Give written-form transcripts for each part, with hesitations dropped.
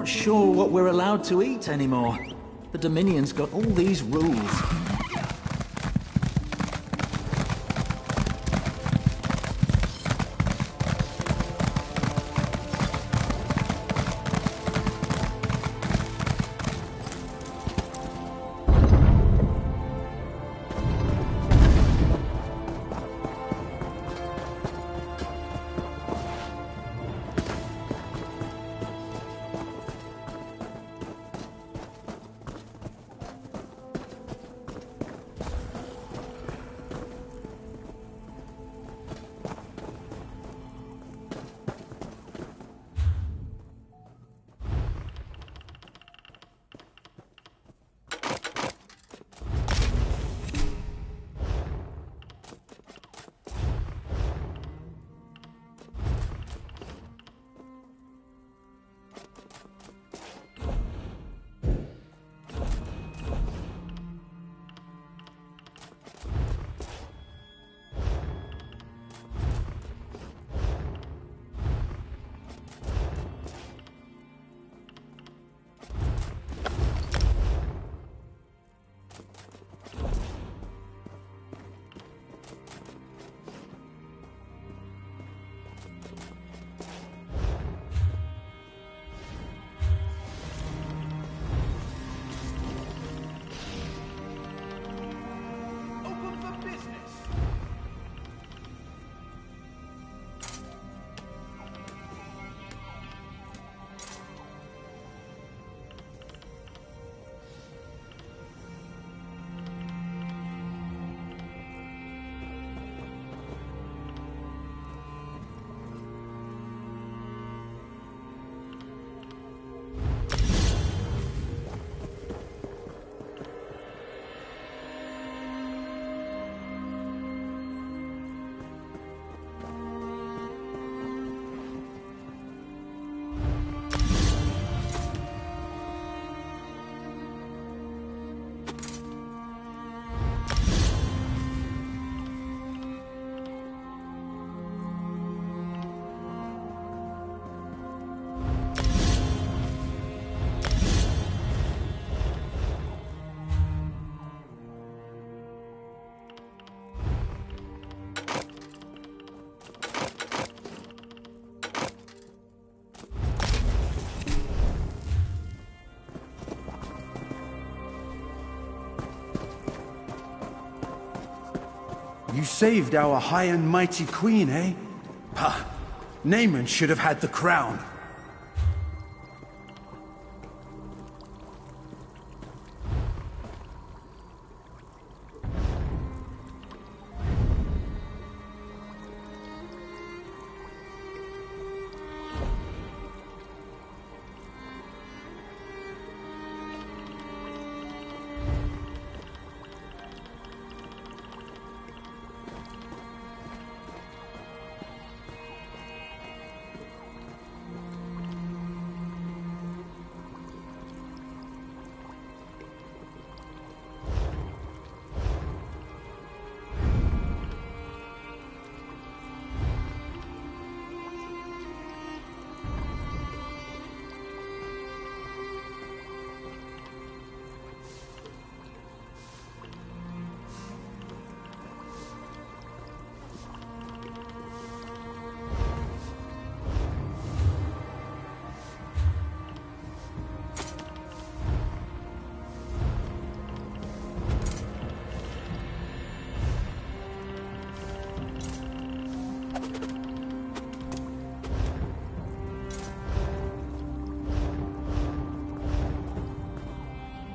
not sure what we're allowed to eat anymore. The Dominion's got all these rules. You saved our high and mighty queen, eh? Ha! Naaman should have had the crown.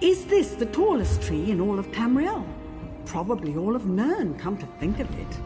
Is this the tallest tree in all of Tamriel? Probably all of Nern, come to think of it.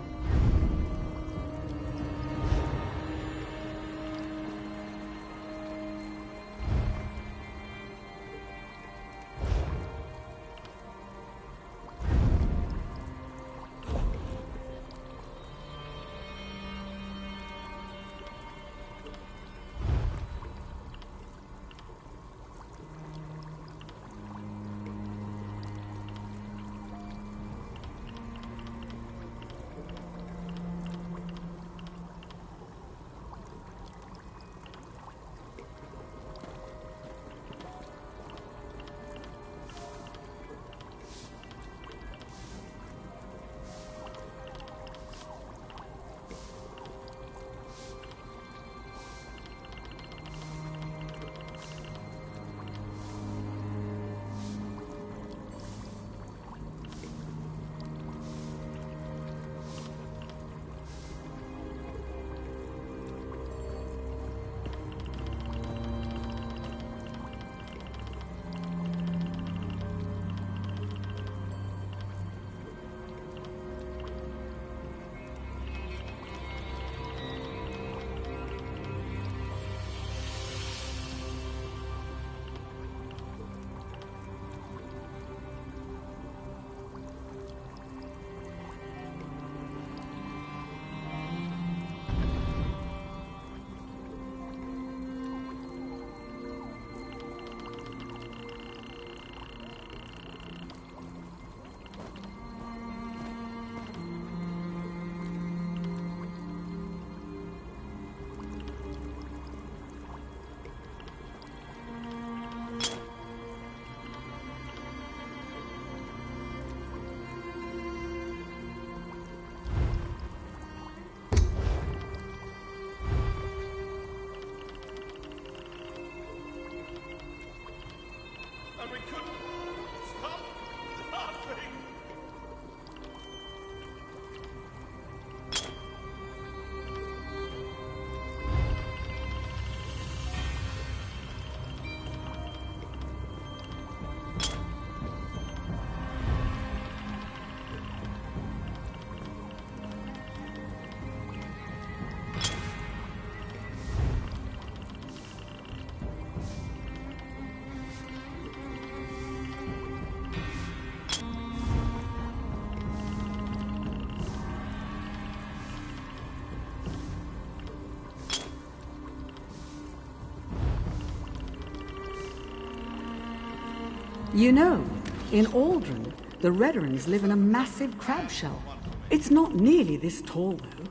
You know, in Aldrin, the Redderons live in a massive crab shell. It's not nearly this tall, though.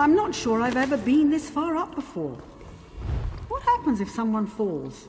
I'm not sure I've ever been this far up before. What happens if someone falls?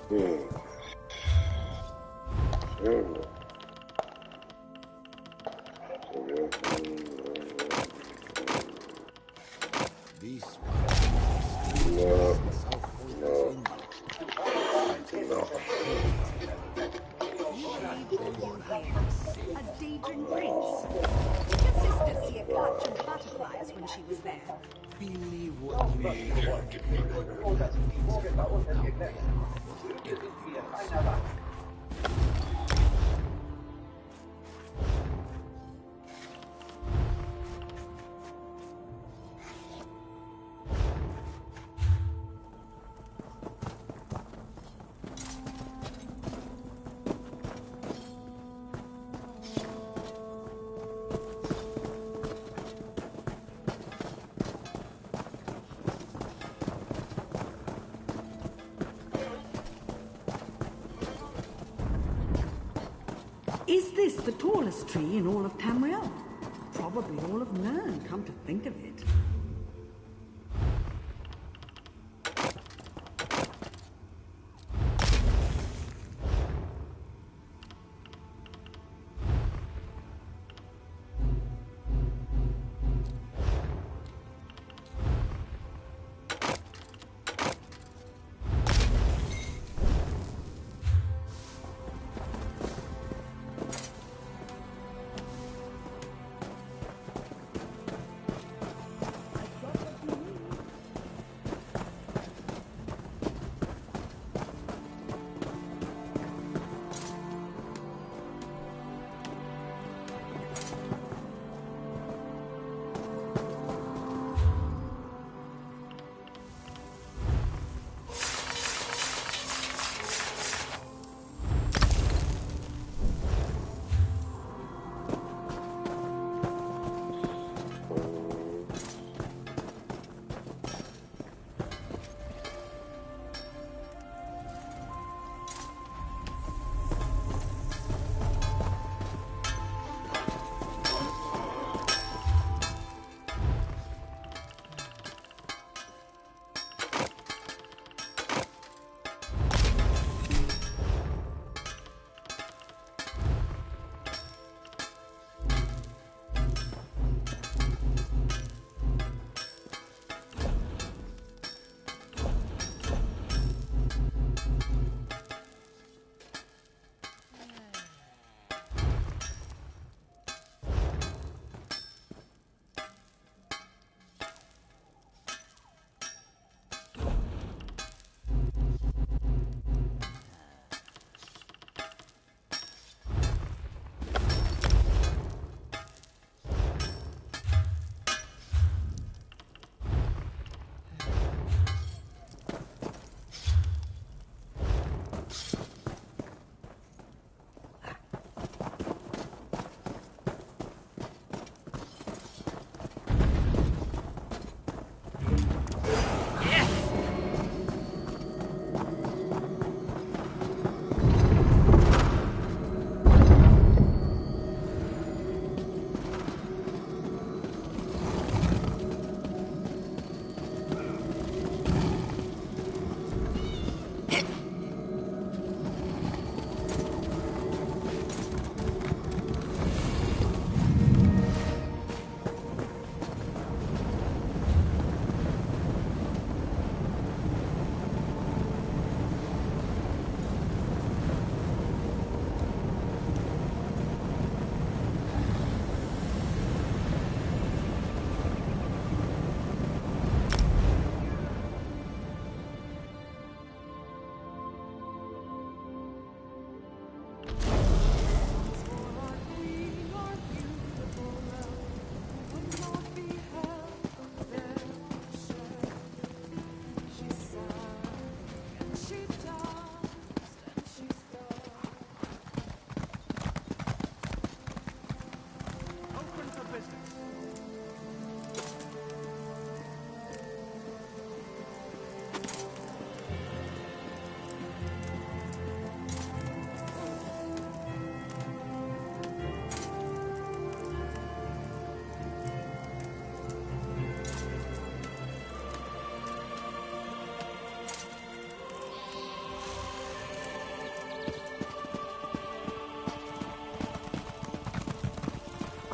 A daydream prince. Did your sister see a clutch of butterflies when she was there? Is this the tallest tree in all of Tamriel? Probably all of Nern, come to think of it.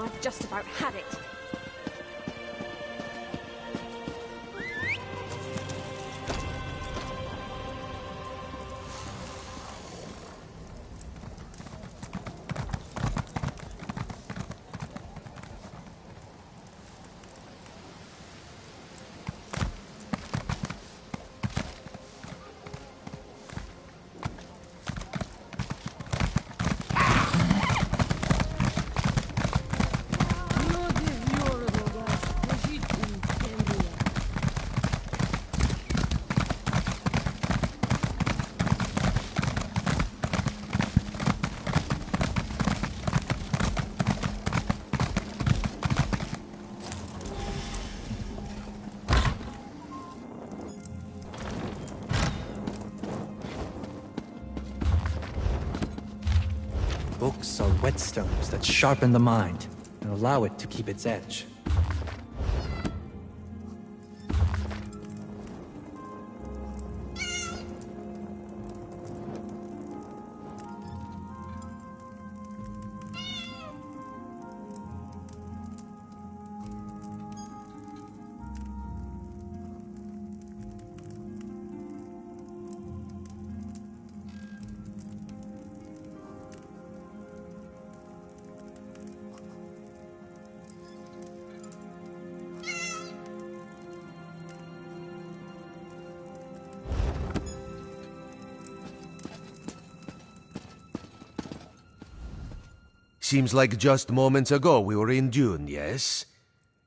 I've just about had it. Books are whetstones that sharpen the mind and allow it to keep its edge. Seems like just moments ago we were in Dune, yes?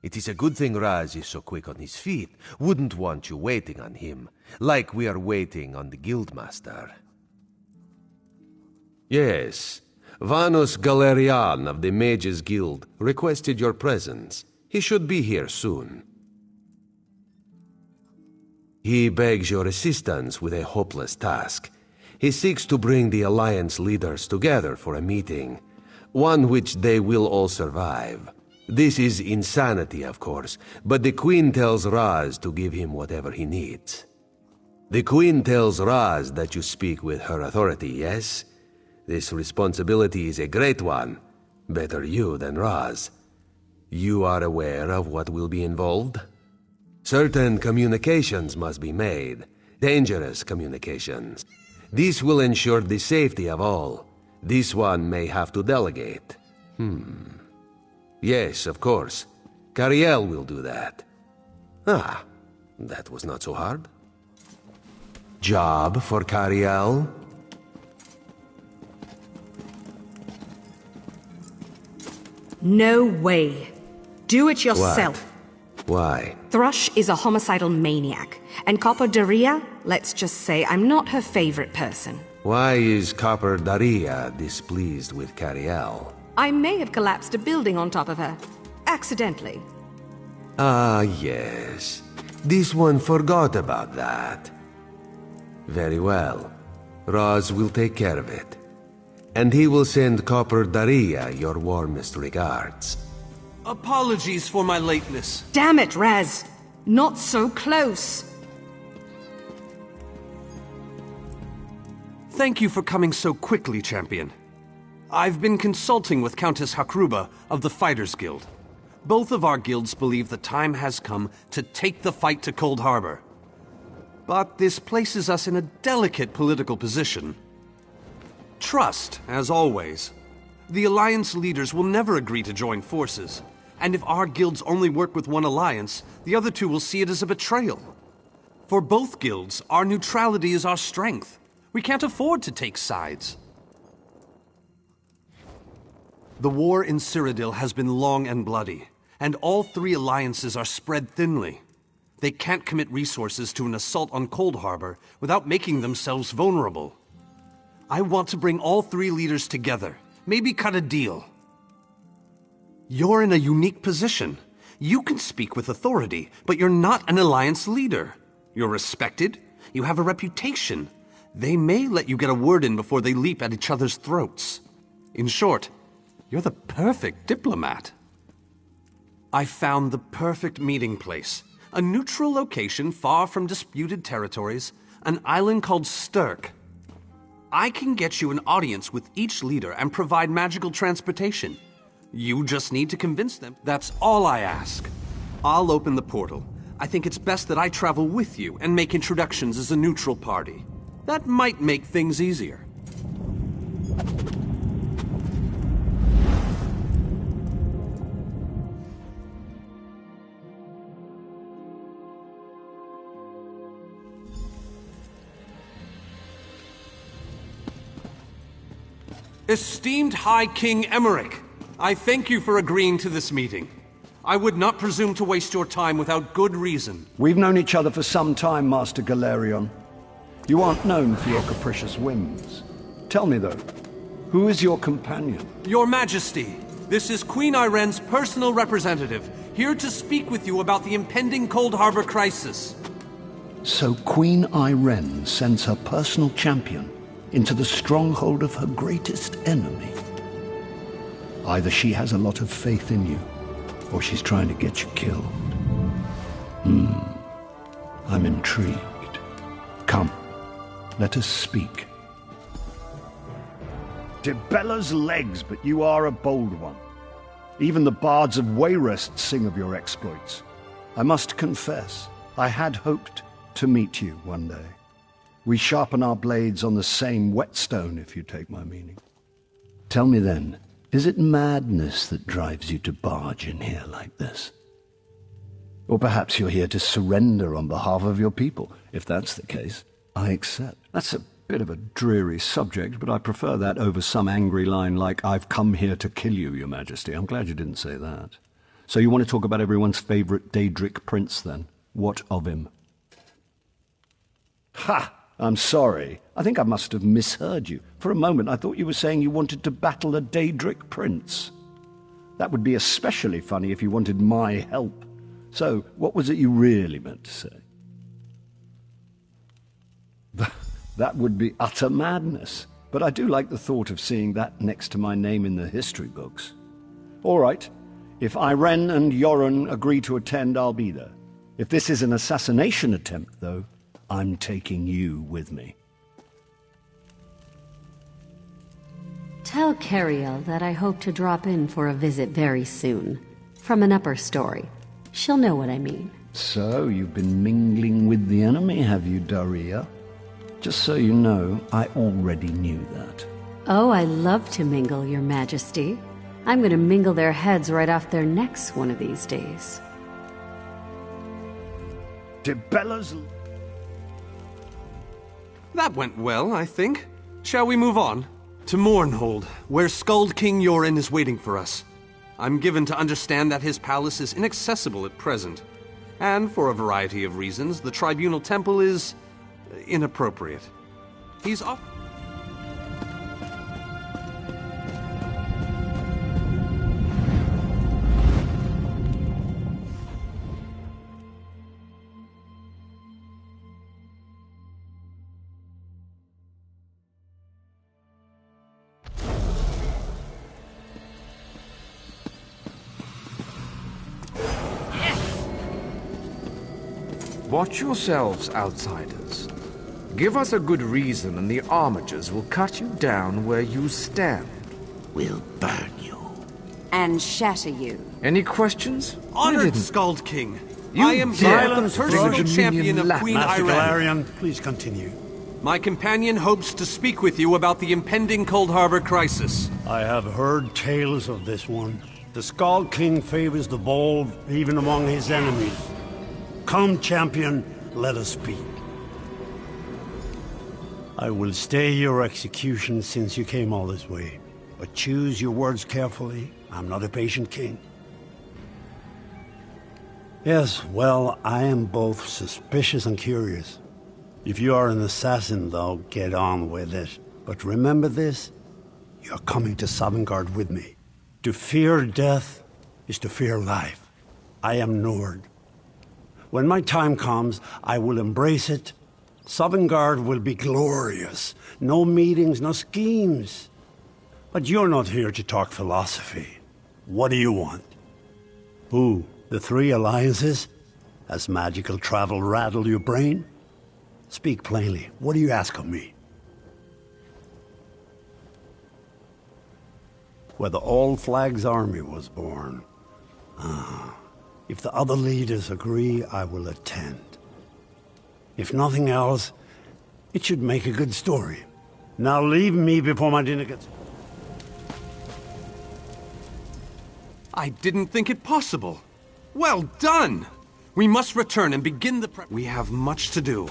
It is a good thing Raz is so quick on his feet. Wouldn't want you waiting on him, like we are waiting on the Guildmaster. Yes, Vanus Galerian of the Mages Guild requested your presence. He should be here soon. He begs your assistance with a hopeless task. He seeks to bring the Alliance leaders together for a meeting. One which they will all survive. This is insanity, of course, but the Queen tells Raz to give him whatever he needs. The Queen tells Raz that you speak with her authority, yes? This responsibility is a great one. Better you than Raz. You are aware of what will be involved? Certain communications must be made. Dangerous communications. This will ensure the safety of all. This one may have to delegate. Yes, of course. Cariel will do that. Ah, that was not so hard. Job for Cariel? No way. Do it yourself. Why? Thrush is a homicidal maniac, and Copper Daria, let's just say I'm not her favorite person. Why is Copper Daria displeased with Cariel? I may have collapsed a building on top of her. Accidentally. Ah, yes. This one forgot about that. Very well. Raz will take care of it. And he will send Copper Daria your warmest regards. Apologies for my lateness. Damn it, Raz! Not so close! Thank you for coming so quickly, Champion. I've been consulting with Countess Hakruba of the Fighters Guild. Both of our guilds believe the time has come to take the fight to Cold Harbor. But this places us in a delicate political position. Trust, as always. The Alliance leaders will never agree to join forces. And if our guilds only work with one alliance, the other two will see it as a betrayal. For both guilds, our neutrality is our strength. We can't afford to take sides. The war in Cyrodiil has been long and bloody, and all three alliances are spread thinly. They can't commit resources to an assault on Cold Harbor without making themselves vulnerable. I want to bring all three leaders together, maybe cut a deal. You're in a unique position. You can speak with authority, but you're not an alliance leader. You're respected, you have a reputation. They may let you get a word in before they leap at each other's throats. In short, you're the perfect diplomat. I found the perfect meeting place. A neutral location far from disputed territories, an island called Stirk. I can get you an audience with each leader and provide magical transportation. You just need to convince them. That's all I ask. I'll open the portal. I think it's best that I travel with you and make introductions as a neutral party. That might make things easier. Esteemed High King Emmerich, I thank you for agreeing to this meeting. I would not presume to waste your time without good reason. We've known each other for some time, Master Galerion. You aren't known for your capricious whims. Tell me, though, who is your companion? Your Majesty, this is Queen Irene's personal representative, here to speak with you about the impending Cold Harbor crisis. So Queen Irene sends her personal champion into the stronghold of her greatest enemy. Either she has a lot of faith in you, or she's trying to get you killed. I'm intrigued. Come, let us speak. Dibella's legs, but you are a bold one. Even the bards of Wayrest sing of your exploits. I must confess, I had hoped to meet you one day. We sharpen our blades on the same whetstone, if you take my meaning. Tell me then, is it madness that drives you to barge in here like this? Or perhaps you're here to surrender on behalf of your people. If that's the case, I accept. That's a bit of a dreary subject, but I prefer that over some angry line like, "I've come here to kill you, Your Majesty." I'm glad you didn't say that. So you want to talk about everyone's favorite Daedric prince, then? What of him? Ha! I'm sorry. I think I must have misheard you. For a moment, I thought you were saying you wanted to battle a Daedric prince. That would be especially funny if you wanted my help. So, what was it you really meant to say? That would be utter madness. But I do like the thought of seeing that next to my name in the history books. All right. If Irene and Yoren agree to attend, I'll be there. If this is an assassination attempt, though, I'm taking you with me. Tell Cariel that I hope to drop in for a visit very soon. From an upper story. She'll know what I mean. So, you've been mingling with the enemy, have you, Daria? Just so you know, I already knew that. Oh, I love to mingle, Your Majesty. I'm going to mingle their heads right off their necks one of these days. Dibella's... That went well, I think. Shall we move on? To Mournhold, where Skald King Yoren is waiting for us. I'm given to understand that his palace is inaccessible at present. And for a variety of reasons, the Tribunal Temple is... inappropriate. He's off... Watch yourselves, outsiders. Give us a good reason and the armigers will cut you down where you stand. We'll burn you. And shatter you. Any questions? Honored Skald King, You I am dare the personal Dominion champion of lack. Queen Master Irene. Galerion, please continue. My companion hopes to speak with you about the impending Cold Harbor crisis. I have heard tales of this one. The Skald King favors the bold, even among his enemies. Come, champion, let us speak. I will stay your execution since you came all this way. But choose your words carefully. I'm not a patient king. Yes, well, I am both suspicious and curious. If you are an assassin, though, get on with it. But remember this, you're coming to Sovngarde with me. To fear death is to fear life. I am Nord. When my time comes, I will embrace it. Sovngarde will be glorious. No meetings, no schemes. But you're not here to talk philosophy. What do you want? Who? The three alliances? Has magical travel rattled your brain? Speak plainly. What do you ask of me? where the All Flags Army was born. If the other leaders agree, I will attend. If nothing else, it should make a good story. Now leave me before my dinner gets... I didn't think it possible. Well done! We must return and begin the We have much to do.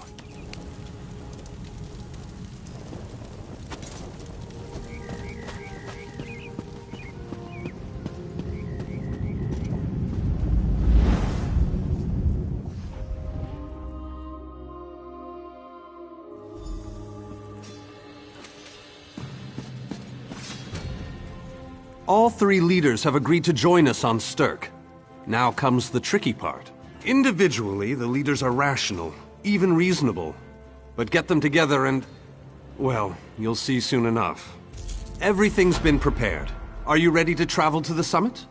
All three leaders have agreed to join us on Stirk. Now comes the tricky part. Individually, the leaders are rational, even reasonable. But get them together and... well, you'll see soon enough. Everything's been prepared. Are you ready to travel to the summit?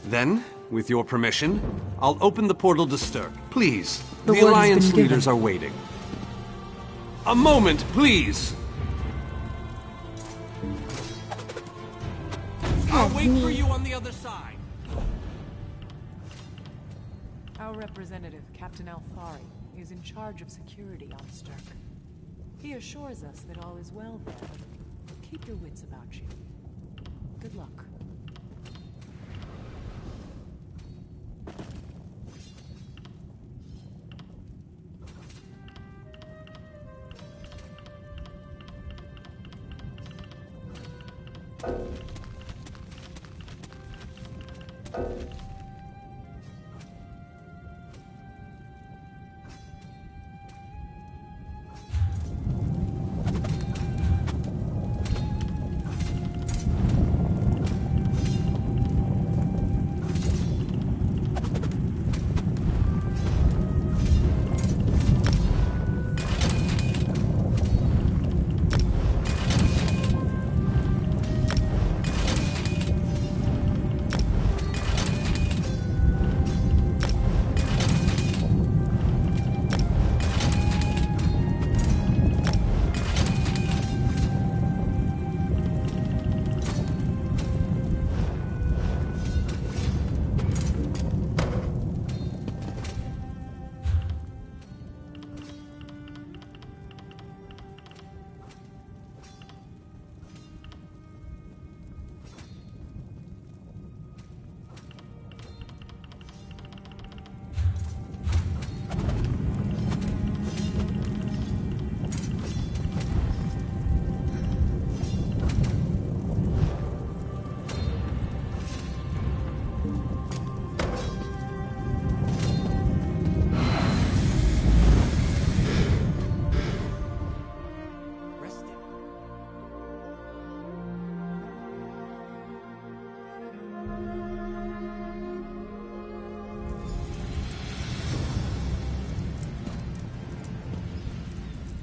Then, with your permission, I'll open the portal to Stirk. Please, the Alliance leaders are waiting. A moment, please! I'll wait for you on the other side. Our representative, Captain Alfari, is in charge of security on Stirk. He assures us that all is well there. Keep your wits about you. Good luck.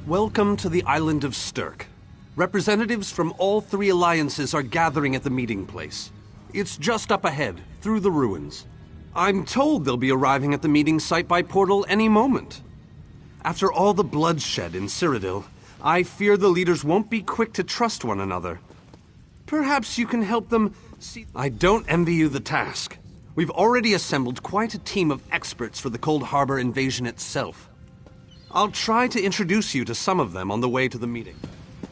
Welcome to the island of Stirk. Representatives from all three alliances are gathering at the meeting place. It's just up ahead, through the ruins. I'm told they'll be arriving at the meeting site by portal any moment. After all the bloodshed in Cyrodiil, I fear the leaders won't be quick to trust one another. Perhaps you can help them see... I don't envy you the task. We've already assembled quite a team of experts for the Cold Harbor invasion itself. I'll try to introduce you to some of them on the way to the meeting.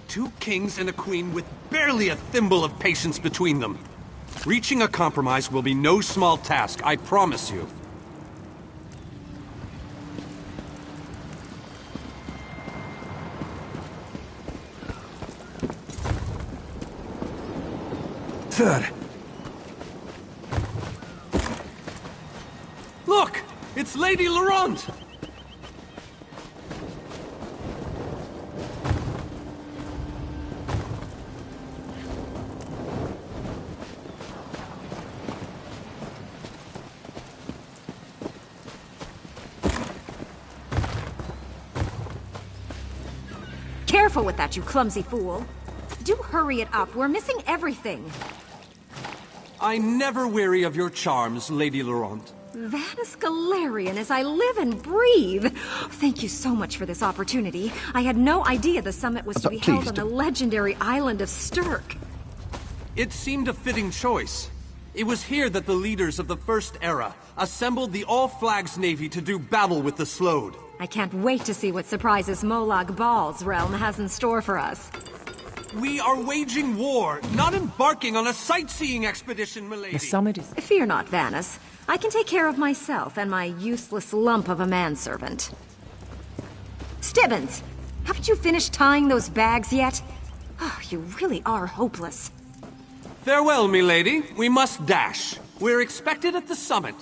2 kings and a queen with barely a thimble of patience between them. Reaching a compromise will be no small task, I promise you. Sir! Look! It's Lady Laurent! Careful with that, you clumsy fool. Do hurry it up. We're missing everything. I never weary of your charms, Lady Laurent. Vanus Galarian as I live and breathe. Thank you so much for this opportunity. I had no idea the summit was to be held on the legendary island of Stirk. It seemed a fitting choice. It was here that the leaders of the First Era assembled the All-Flags Navy to do battle with the Slode. I can't wait to see what surprises Molag Bal's realm has in store for us. We are waging war, not embarking on a sightseeing expedition, milady. The summit is... Fear not, Vanus. I can take care of myself and my useless lump of a manservant. Stibbins! Haven't you finished tying those bags yet? Oh, you really are hopeless. Farewell, milady. We must dash. We're expected at the summit.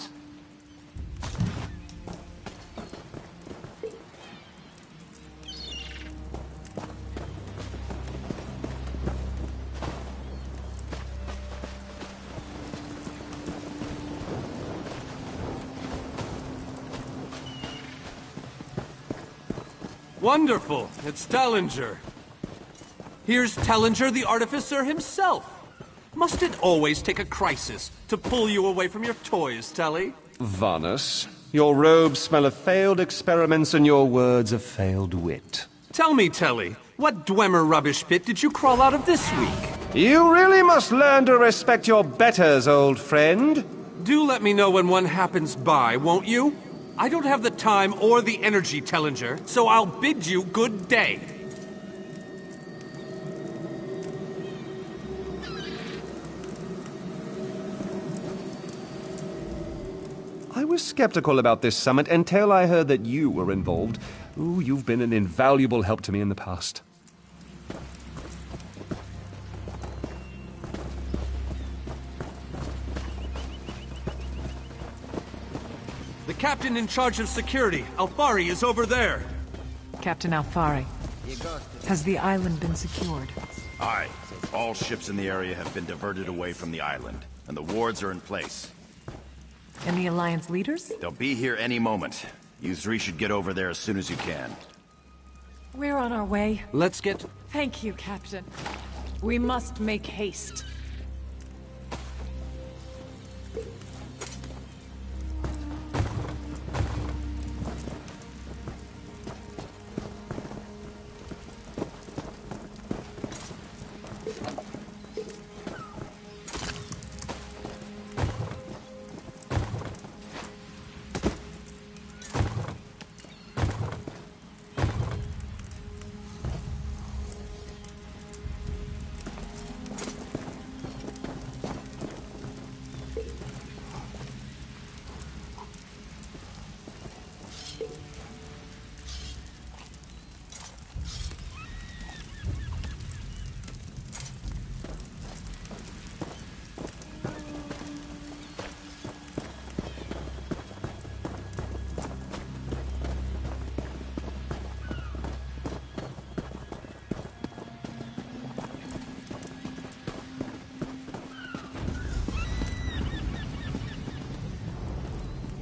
Wonderful. It's Tellinger. Here's Tellinger the Artificer himself. Must it always take a crisis to pull you away from your toys, Telly? Vanus, your robes smell of failed experiments and your words of failed wit. Tell me, Telly, what Dwemer rubbish pit did you crawl out of this week? You really must learn to respect your betters, old friend. Do let me know when one happens by, won't you? I don't have the time or the energy, Tellinger, so I'll bid you good day. I was skeptical about this summit until I heard that you were involved. Ooh, you've been an invaluable help to me in the past. The captain in charge of security, Alfari, is over there. Captain Alfari, has the island been secured? Aye. All ships in the area have been diverted away from the island, and the wards are in place. And the Alliance leaders? They'll be here any moment. You three should get over there as soon as you can. We're on our way. Let's get... Thank you, Captain. We must make haste.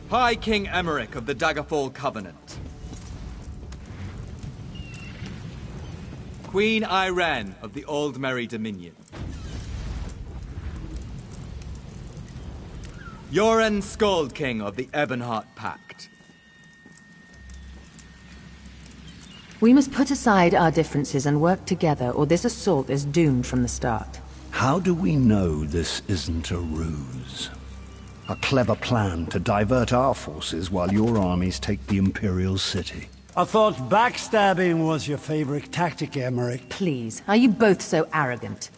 High King Emmerich of the Daggerfall Covenant. Queen Irene of the Old Merry Dominion. Yoren Skald King of the Ebonheart Pact. We must put aside our differences and work together, or this assault is doomed from the start. How do we know this isn't a ruse? A clever plan to divert our forces while your armies take the Imperial city. I thought backstabbing was your favorite tactic, Emmerich. Please, are you both so arrogant?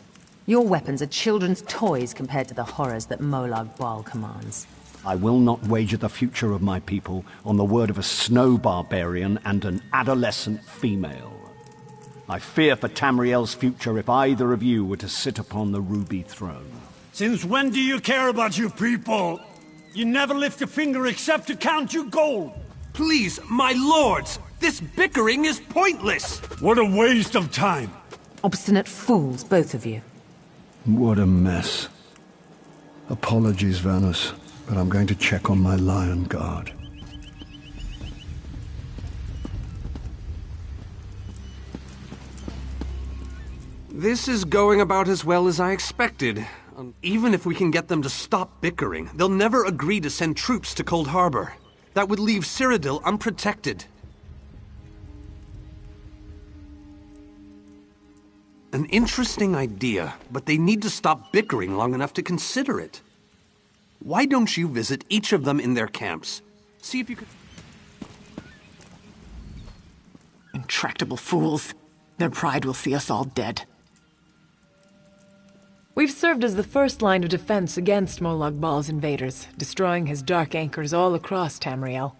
Your weapons are children's toys compared to the horrors that Molag Bal commands. I will not wager the future of my people on the word of a snow barbarian and an adolescent female. I fear for Tamriel's future if either of you were to sit upon the ruby throne. Since when do you care about your people? You never lift a finger except to count your gold. Please, my lords, this bickering is pointless. What a waste of time. Obstinate fools, both of you. What a mess. Apologies, Vanus, but I'm going to check on my lion guard. This is going about as well as I expected. Even if we can get them to stop bickering, they'll never agree to send troops to Cold Harbor. That would leave Cyrodiil unprotected. An interesting idea, but they need to stop bickering long enough to consider it. Why don't you visit each of them in their camps? See if you could... Intractable fools. Their pride will see us all dead. We've served as the first line of defense against Molag Bal's invaders, destroying his dark anchors all across Tamriel.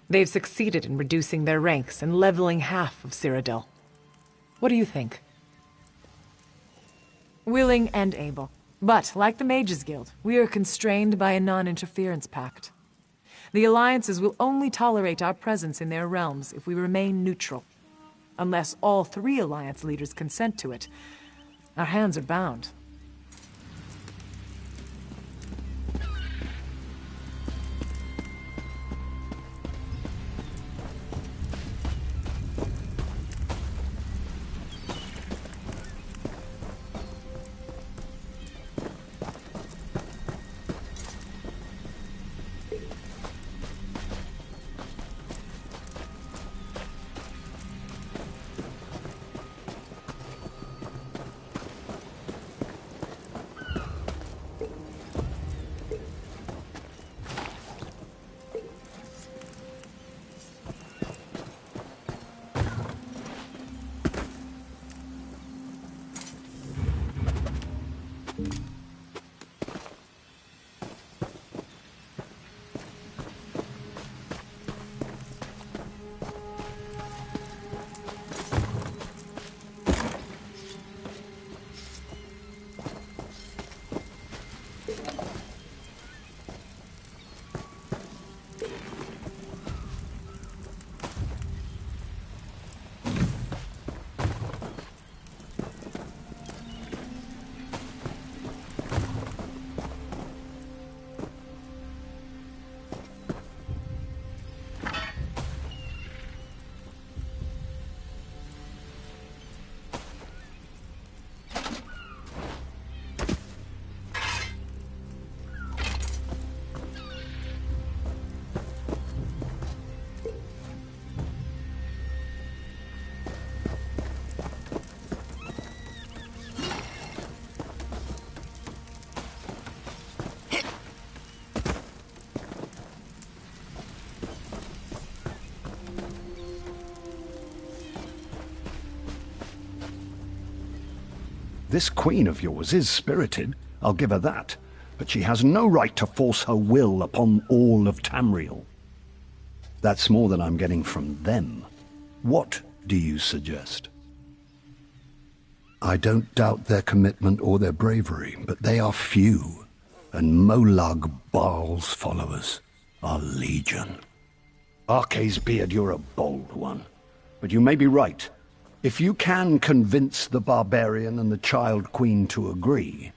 They've succeeded in reducing their ranks and leveling half of Cyrodiil. What do you think? Willing and able. But, like the Mages Guild, we are constrained by a non-interference pact. The alliances will only tolerate our presence in their realms if we remain neutral. Unless all 3 alliance leaders consent to it, our hands are bound. This queen of yours is spirited, I'll give her that, but she has no right to force her will upon all of Tamriel. That's more than I'm getting from them. What do you suggest? I don't doubt their commitment or their bravery, but they are few, and Molag Bal's followers are legion. Arce's beard, you're a bold one, but you may be right. If you can convince the barbarian and the child queen to agree...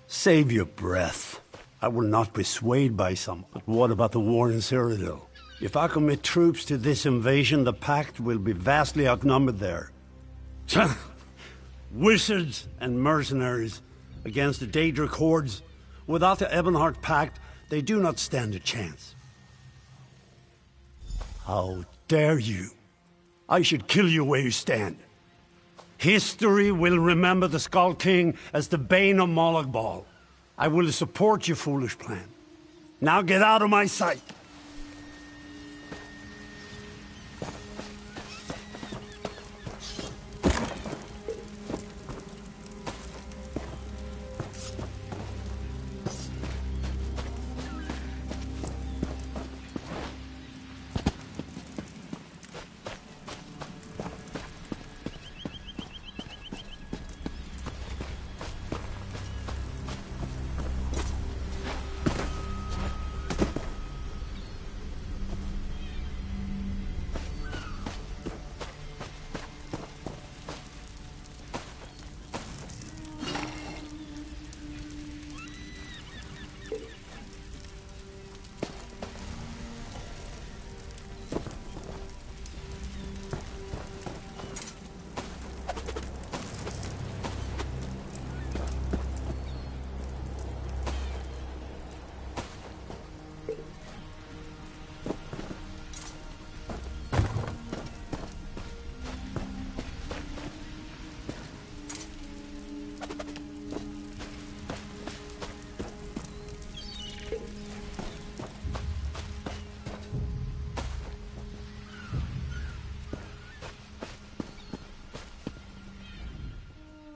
Save your breath. I will not be swayed by some. But what about the war in Cyrodiil? If I commit troops to this invasion, the Pact will be vastly outnumbered there. Wizards and mercenaries against the Daedric hordes. Without the Ebonheart Pact, they do not stand a chance. How dare you? I should kill you where you stand. History will remember the Skull King as the bane of Molag Bal. I will support your foolish plan. Now get out of my sight!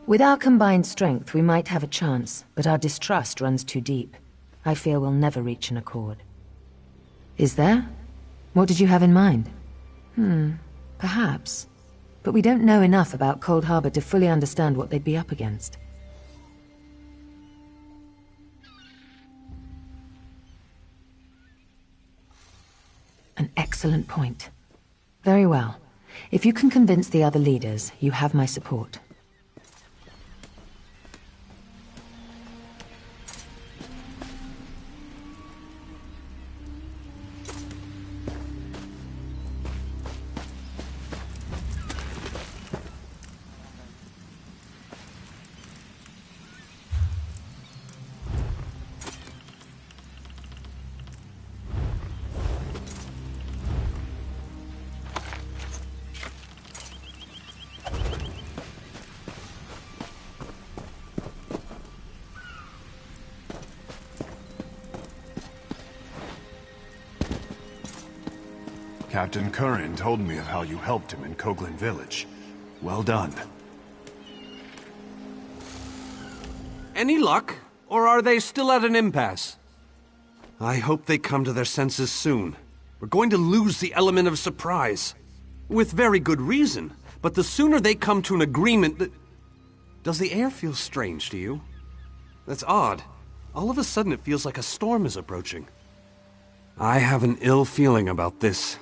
With our combined strength, we might have a chance, but our distrust runs too deep. I fear we'll never reach an accord. Is there? What did you have in mind? Perhaps. But we don't know enough about Cold Harbor to fully understand what they'd be up against. An excellent point. Very well. If you can convince the other leaders, you have my support. Captain Curran told me of how you helped him in Coghlan Village. Well done. Any luck? Or are they still at an impasse? I hope they come to their senses soon. We're going to lose the element of surprise. With very good reason. But the sooner they come to an agreement... Does the air feel strange to you? That's odd. All of a sudden it feels like a storm is approaching. I have an ill feeling about this.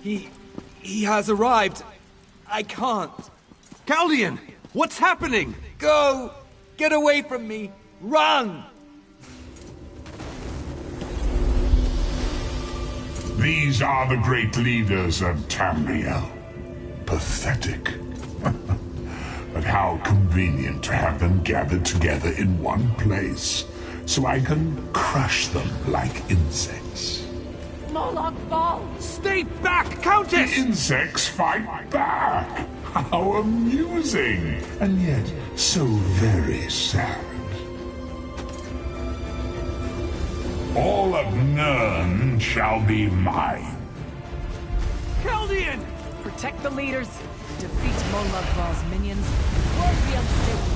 He has arrived. I can't. Chaldean! What's happening? Go! Get away from me! Run! These are the great leaders of Tamriel. Pathetic. But how convenient to have them gathered together in one place, so I can crush them like insects. Molag Bal! Stay back, Countess! The insects fight back! How amusing! And yet, so very sad. All of Nirn shall be mine. Chaldean! Protect the leaders, defeat Molag Bal's minions, or be unstable.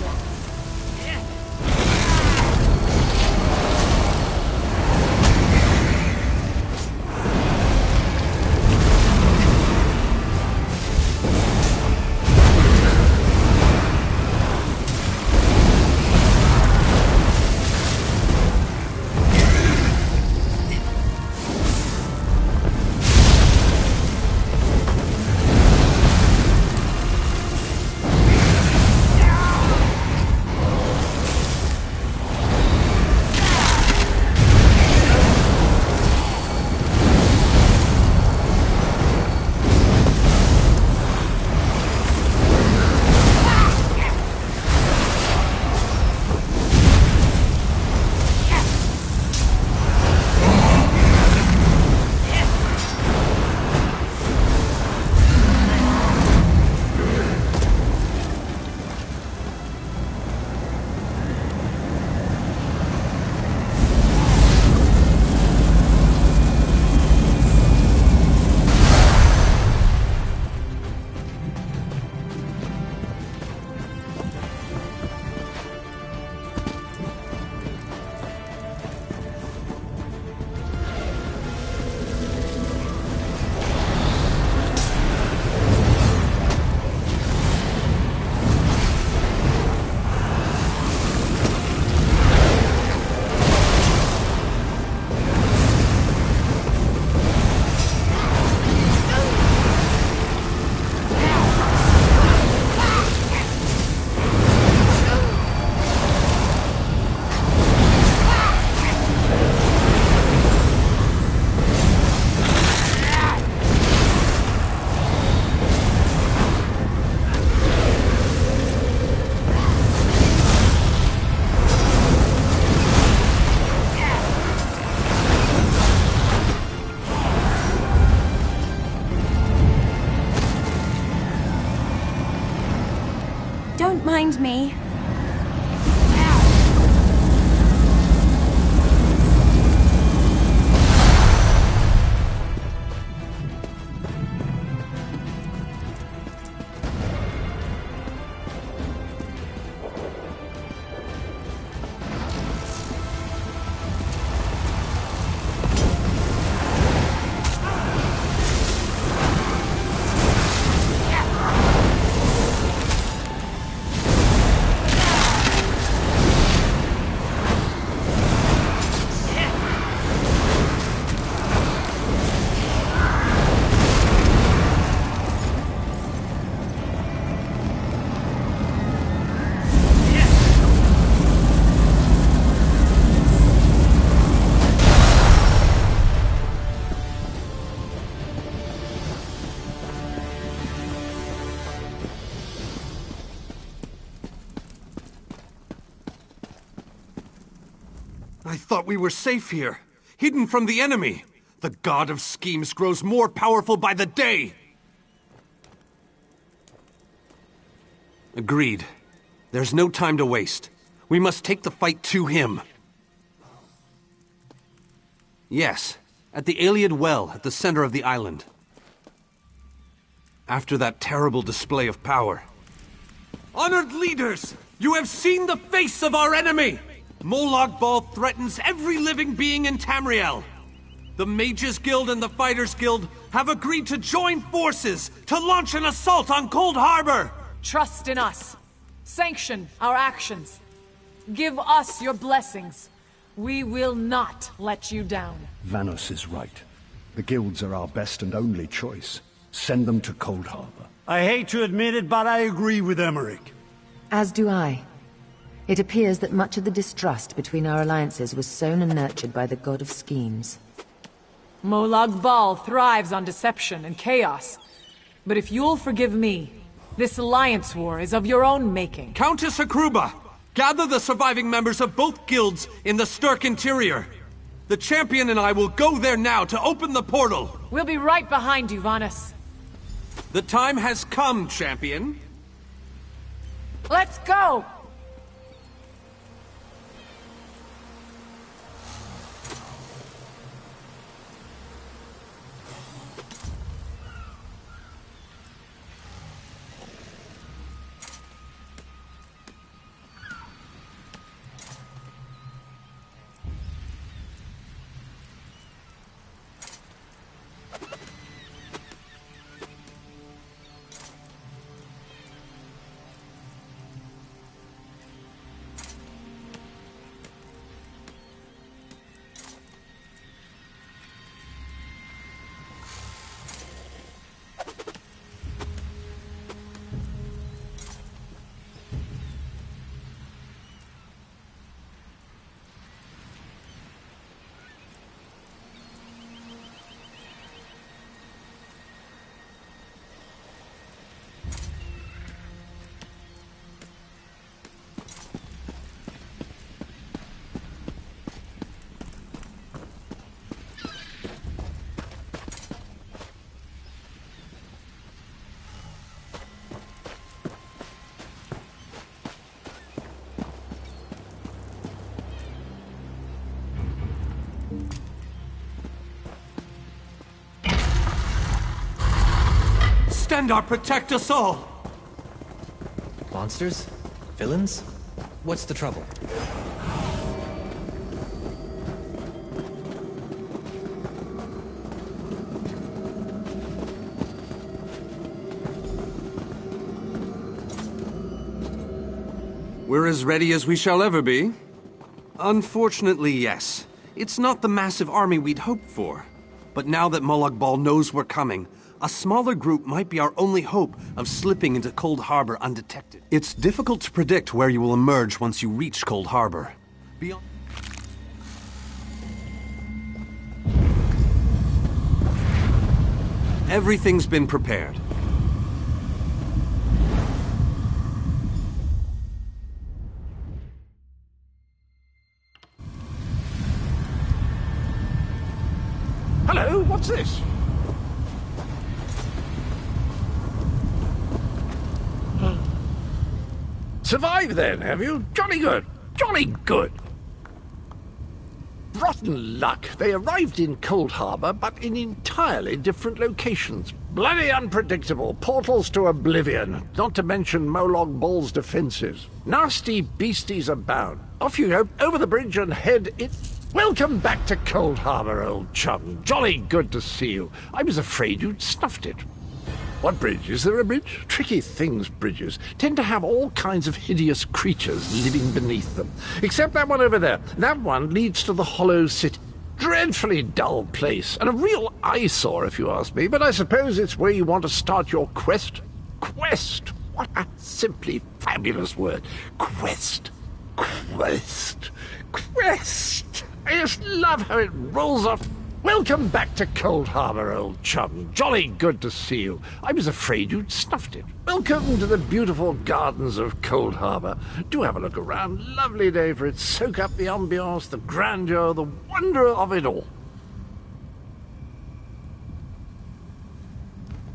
Find me. I thought we were safe here, hidden from the enemy. The god of schemes grows more powerful by the day. Agreed. There's no time to waste. We must take the fight to him. Yes, at the Iliad Well at the center of the island. After that terrible display of power. Honored leaders, you have seen the face of our enemy! Molag Bal threatens every living being in Tamriel. The Mages Guild and the Fighters Guild have agreed to join forces to launch an assault on Cold Harbor! Trust in us. Sanction our actions. Give us your blessings. We will not let you down. Vanos is right. The guilds are our best and only choice. Send them to Cold Harbor. I hate to admit it, but I agree with Emmerich. As do I. It appears that much of the distrust between our alliances was sown and nurtured by the god of schemes. Molag Bal thrives on deception and chaos. But if you'll forgive me, this alliance war is of your own making. Countess Akruba, gather the surviving members of both guilds in the Sturk interior. The champion and I will go there now to open the portal. We'll be right behind you, Vanus. The time has come, champion. Let's go! Stendarr, protect us all! Monsters? Villains? What's the trouble? We're as ready as we shall ever be. Unfortunately, yes. It's not the massive army we'd hoped for. But now that Molag Bal knows we're coming, a smaller group might be our only hope of slipping into Cold Harbor undetected. It's difficult to predict where you will emerge once you reach Cold Harbor. Beyond... Everything's been prepared. Hello, what's this? Survived then, have you? Jolly good. Jolly good. Rotten luck. They arrived in Cold Harbor, but in entirely different locations. Bloody unpredictable. Portals to oblivion. Not to mention Molog Ball's defenses. Nasty beasties abound. Off you go, over the bridge and head in. Welcome back to Cold Harbor, old chum. Jolly good to see you. I was afraid you'd snuffed it. What bridge? Is there a bridge? Tricky things, bridges. Tend to have all kinds of hideous creatures living beneath them. Except that one over there. That one leads to the Hollow City. Dreadfully dull place, and a real eyesore if you ask me, but I suppose it's where you want to start your quest. Quest! What a simply fabulous word. Quest. Quest. Quest! I just love how it rolls off. Welcome back to Cold Harbor, old chum. Jolly good to see you. I was afraid you'd snuffed it. Welcome to the beautiful gardens of Cold Harbor. Do have a look around. Lovely day for it. Soak up the ambiance, the grandeur, the wonder of it all.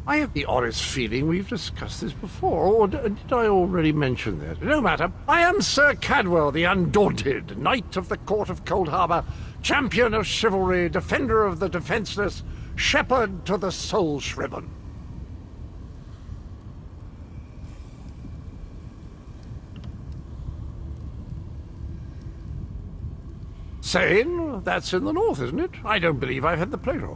I have the oddest feeling we've discussed this before, or did I already mention that? No matter. I am Sir Cadwell, the Undaunted, Knight of the Court of Cold Harbor, champion of chivalry, defender of the defenseless, shepherd to the soul-shriven. Sane? That's in the north, isn't it? I don't believe I've had the pleasure.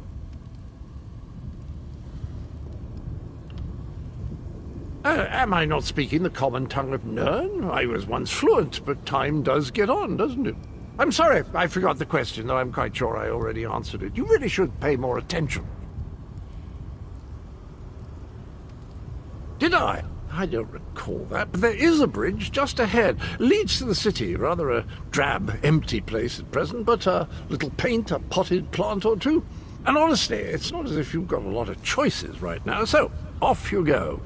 Am I not speaking the common tongue of Nern? I was once fluent, but time does get on, doesn't it? I'm sorry, I forgot the question, though I'm quite sure I already answered it. You really should pay more attention. Did I? I don't recall that, but there is a bridge just ahead. Leads to the city. Rather a drab, empty place at present, but a little paint, a potted plant or two. And honestly, it's not as if you've got a lot of choices right now, so off you go.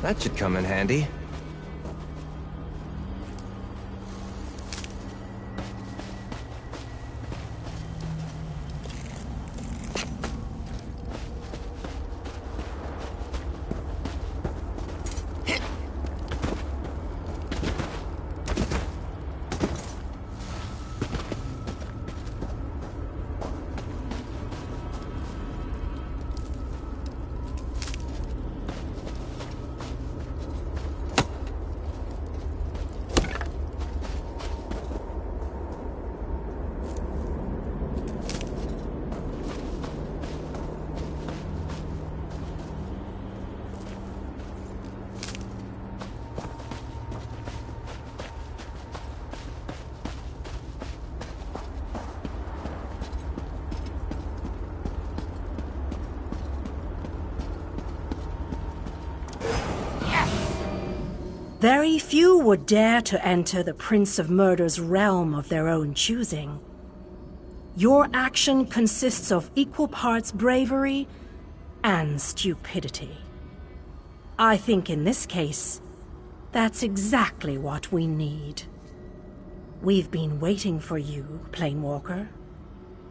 That should come in handy. Very few would dare to enter the Prince of Murder's realm of their own choosing. Your action consists of equal parts bravery and stupidity. I think in this case, that's exactly what we need. We've been waiting for you, Planewalker.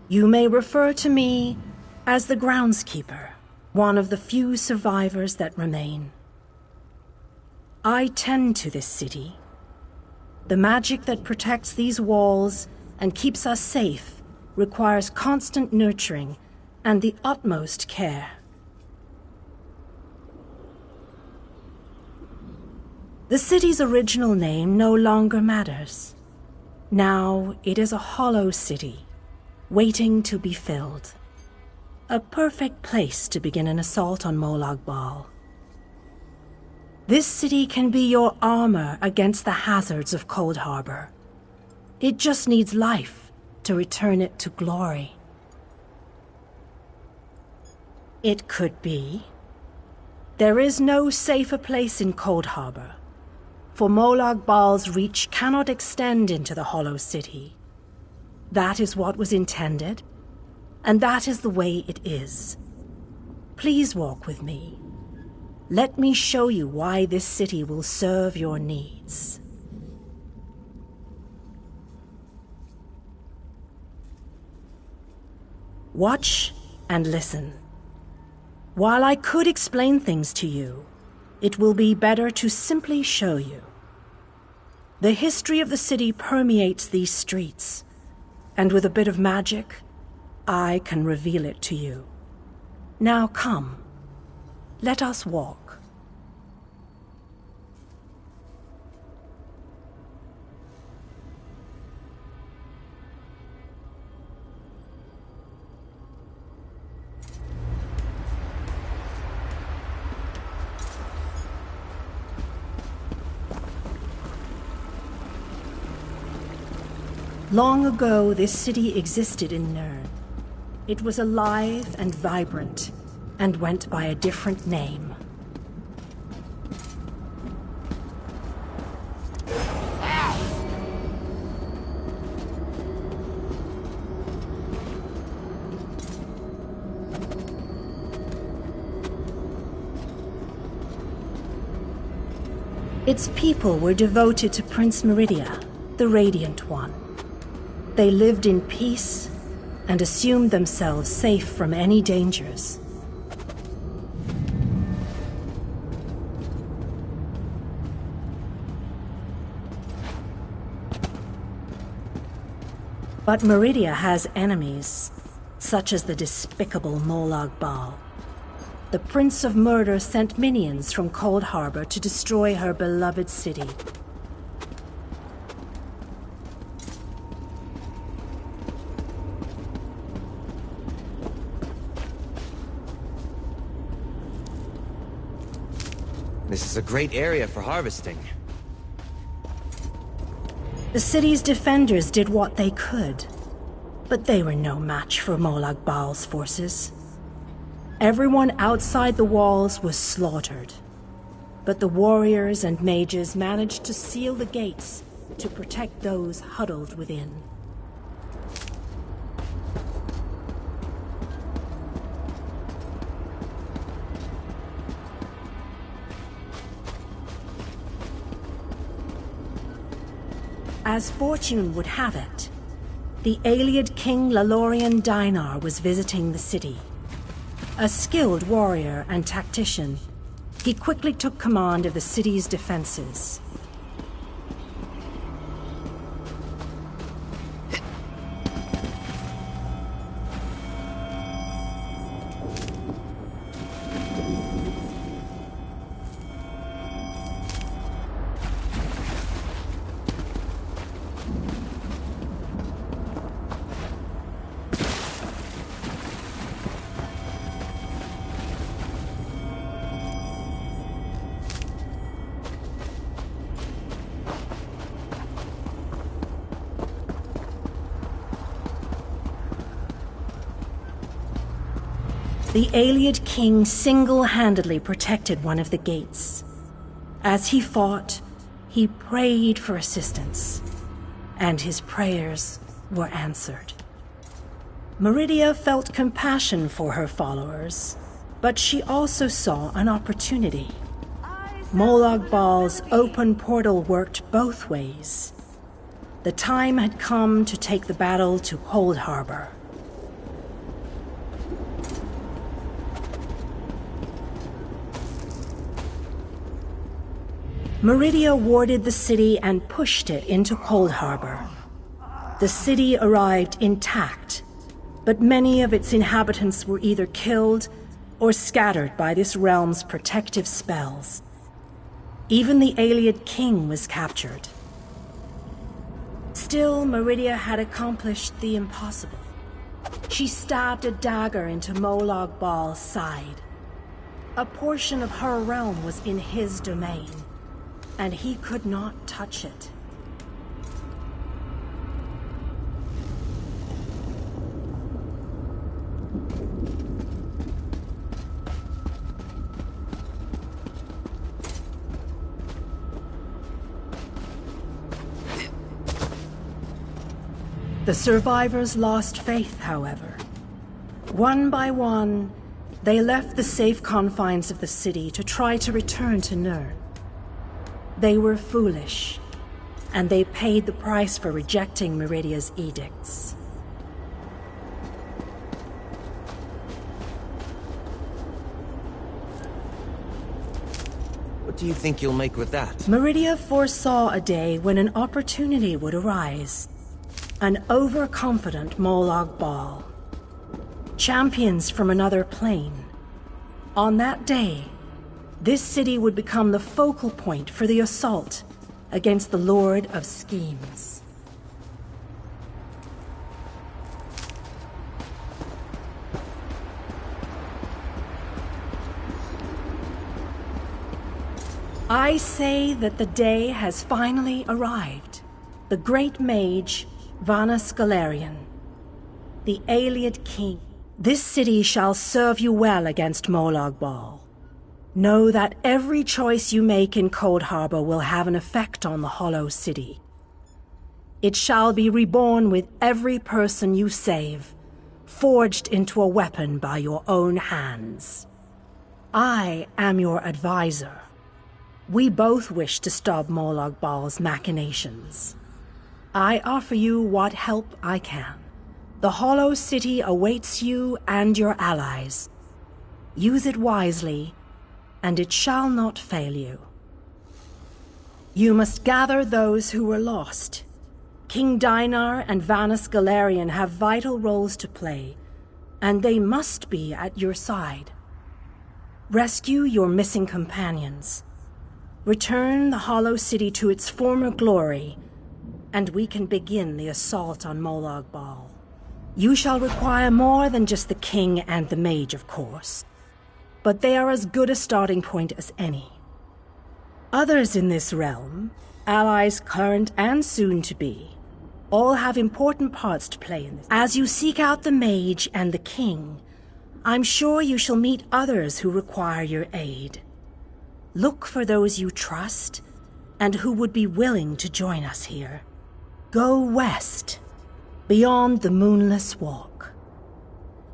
You may refer to me as the Groundskeeper, one of the few survivors that remain. I tend to this city. The magic that protects these walls and keeps us safe requires constant nurturing and the utmost care. The city's original name no longer matters. Now it is a hollow city, waiting to be filled. A perfect place to begin an assault on Molag Bal. This city can be your armor against the hazards of Cold Harbor. It just needs life to return it to glory. It could be. There is no safer place in Cold Harbor, for Molag Bal's reach cannot extend into the Hollow City. That is what was intended, and that is the way it is. Please walk with me. Let me show you why this city will serve your needs. Watch and listen. While I could explain things to you, it will be better to simply show you. The history of the city permeates these streets, and with a bit of magic, I can reveal it to you. Now come, let us walk. Long ago, this city existed in Nirn. It was alive and vibrant, and went by a different name. Its people were devoted to Prince Meridia, the Radiant One. They lived in peace and assumed themselves safe from any dangers. But Meridia has enemies, such as the despicable Molag Bal. The Prince of Murder sent minions from Cold Harbor to destroy her beloved city. This is a great area for harvesting. The city's defenders did what they could, but they were no match for Molag Bal's forces. Everyone outside the walls was slaughtered, but the warriors and mages managed to seal the gates to protect those huddled within. As fortune would have it, the Ayleid King Lalorian Dainar was visiting the city. A skilled warrior and tactician, he quickly took command of the city's defenses. The Ayleid King single-handedly protected one of the gates. As he fought, he prayed for assistance, and his prayers were answered. Meridia felt compassion for her followers, but she also saw an opportunity. Molag Bal's open portal worked both ways. The time had come to take the battle to Cold Harbor. Meridia warded the city and pushed it into Cold Harbor. The city arrived intact, but many of its inhabitants were either killed or scattered by this realm's protective spells. Even the Ayleid King was captured. Still, Meridia had accomplished the impossible. She stabbed a dagger into Molag Bal's side. A portion of her realm was in his domain, and he could not touch it. The survivors lost faith, however. One by one, they left the safe confines of the city to try to return to Nirn. They were foolish, and they paid the price for rejecting Meridia's edicts. What do you think you'll make with that? Meridia foresaw a day when an opportunity would arise. An overconfident Molag Bal. Champions from another plane. On that day, this city would become the focal point for the assault against the Lord of Schemes. I say that the day has finally arrived. The great mage, Vanus Galarian, the Ayleid King. This city shall serve you well against Molag Bal. Know that every choice you make in Cold Harbor will have an effect on the Hollow City. It shall be reborn with every person you save, forged into a weapon by your own hands. I am your advisor. We both wish to stop Molag Bal's machinations. I offer you what help I can. The Hollow City awaits you and your allies. Use it wisely, and it shall not fail you. You must gather those who were lost. King Dinar and Vanus Galarian have vital roles to play, and they must be at your side. Rescue your missing companions. Return the Hollow City to its former glory, and we can begin the assault on Molag Bal. You shall require more than just the king and the mage, of course, but they are as good a starting point as any. Others in this realm, allies current and soon to be, all have important parts to play in this. As you seek out the mage and the king, I'm sure you shall meet others who require your aid. Look for those you trust and who would be willing to join us here. Go west, beyond the Moonless Walk.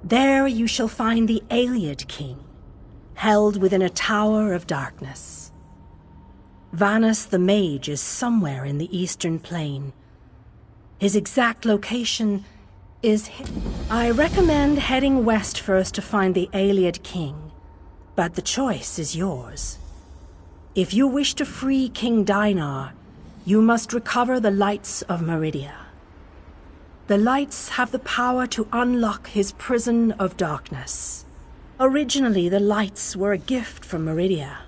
There you shall find the Ayleid King, held within a tower of darkness. Vanus the Mage is somewhere in the Eastern Plain. His exact location is hidden. I recommend heading west first to find the Ayleid King, but the choice is yours. If you wish to free King Dinar, you must recover the lights of Meridia. The lights have the power to unlock his prison of darkness. Originally, the lights were a gift from Meridia.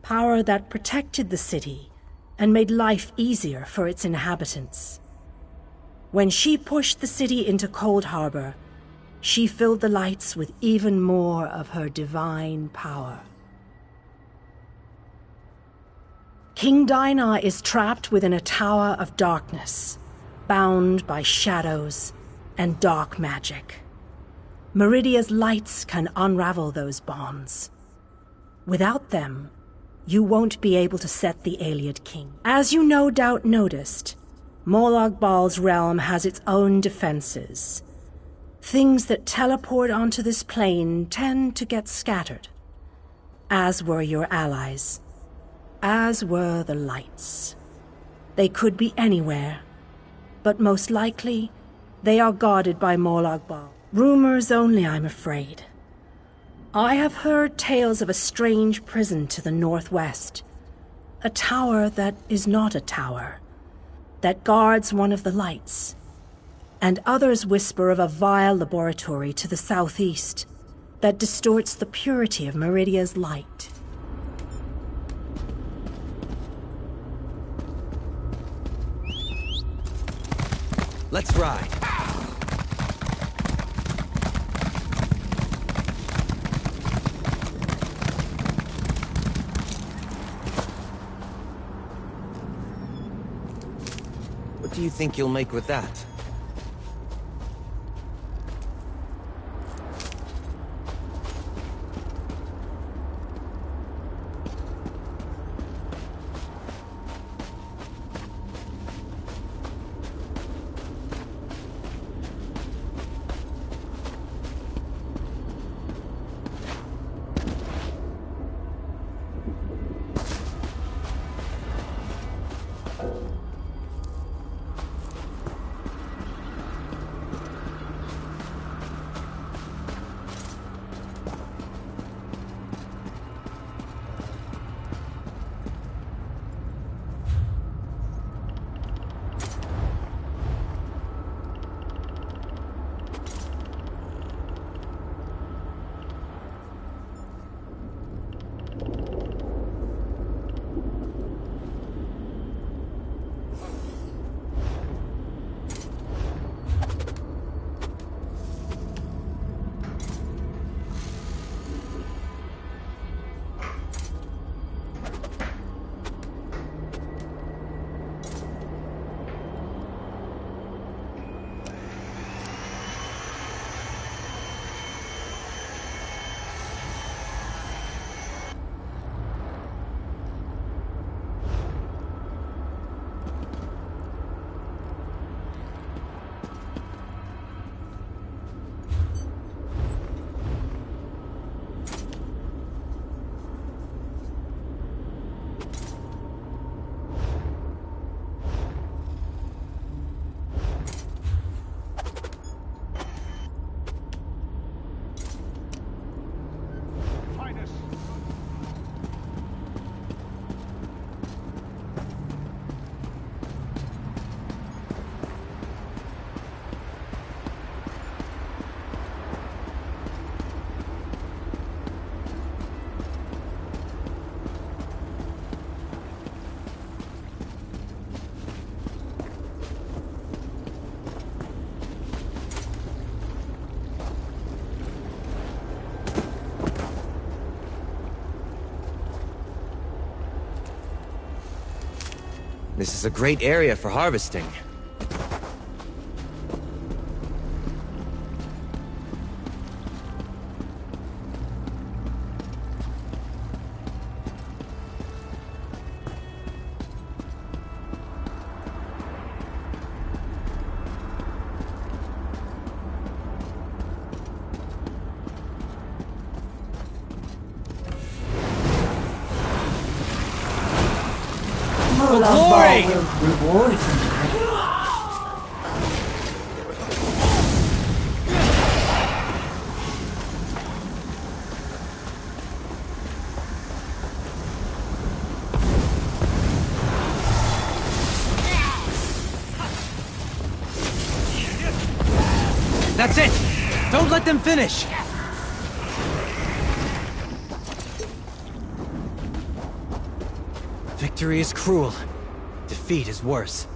Power that protected the city and made life easier for its inhabitants. When she pushed the city into Cold Harbor, she filled the lights with even more of her divine power. King Dinar is trapped within a tower of darkness, bound by shadows and dark magic. Meridia's lights can unravel those bonds. Without them, you won't be able to set the Ayleid King. As you no doubt noticed, Molag Bal's realm has its own defenses. Things that teleport onto this plane tend to get scattered, as were your allies. As were the lights. They could be anywhere, but most likely, they are guarded by Molag Bal. Rumors only, I'm afraid. I have heard tales of a strange prison to the northwest. A tower that is not a tower, that guards one of the lights. And others whisper of a vile laboratory to the southeast that distorts the purity of Meridia's light. Let's ride. What do you think you'll make with that? This is a great area for harvesting. For glory! Reward you. That's it! Don't let them finish! Victory is cruel. Defeat is worse.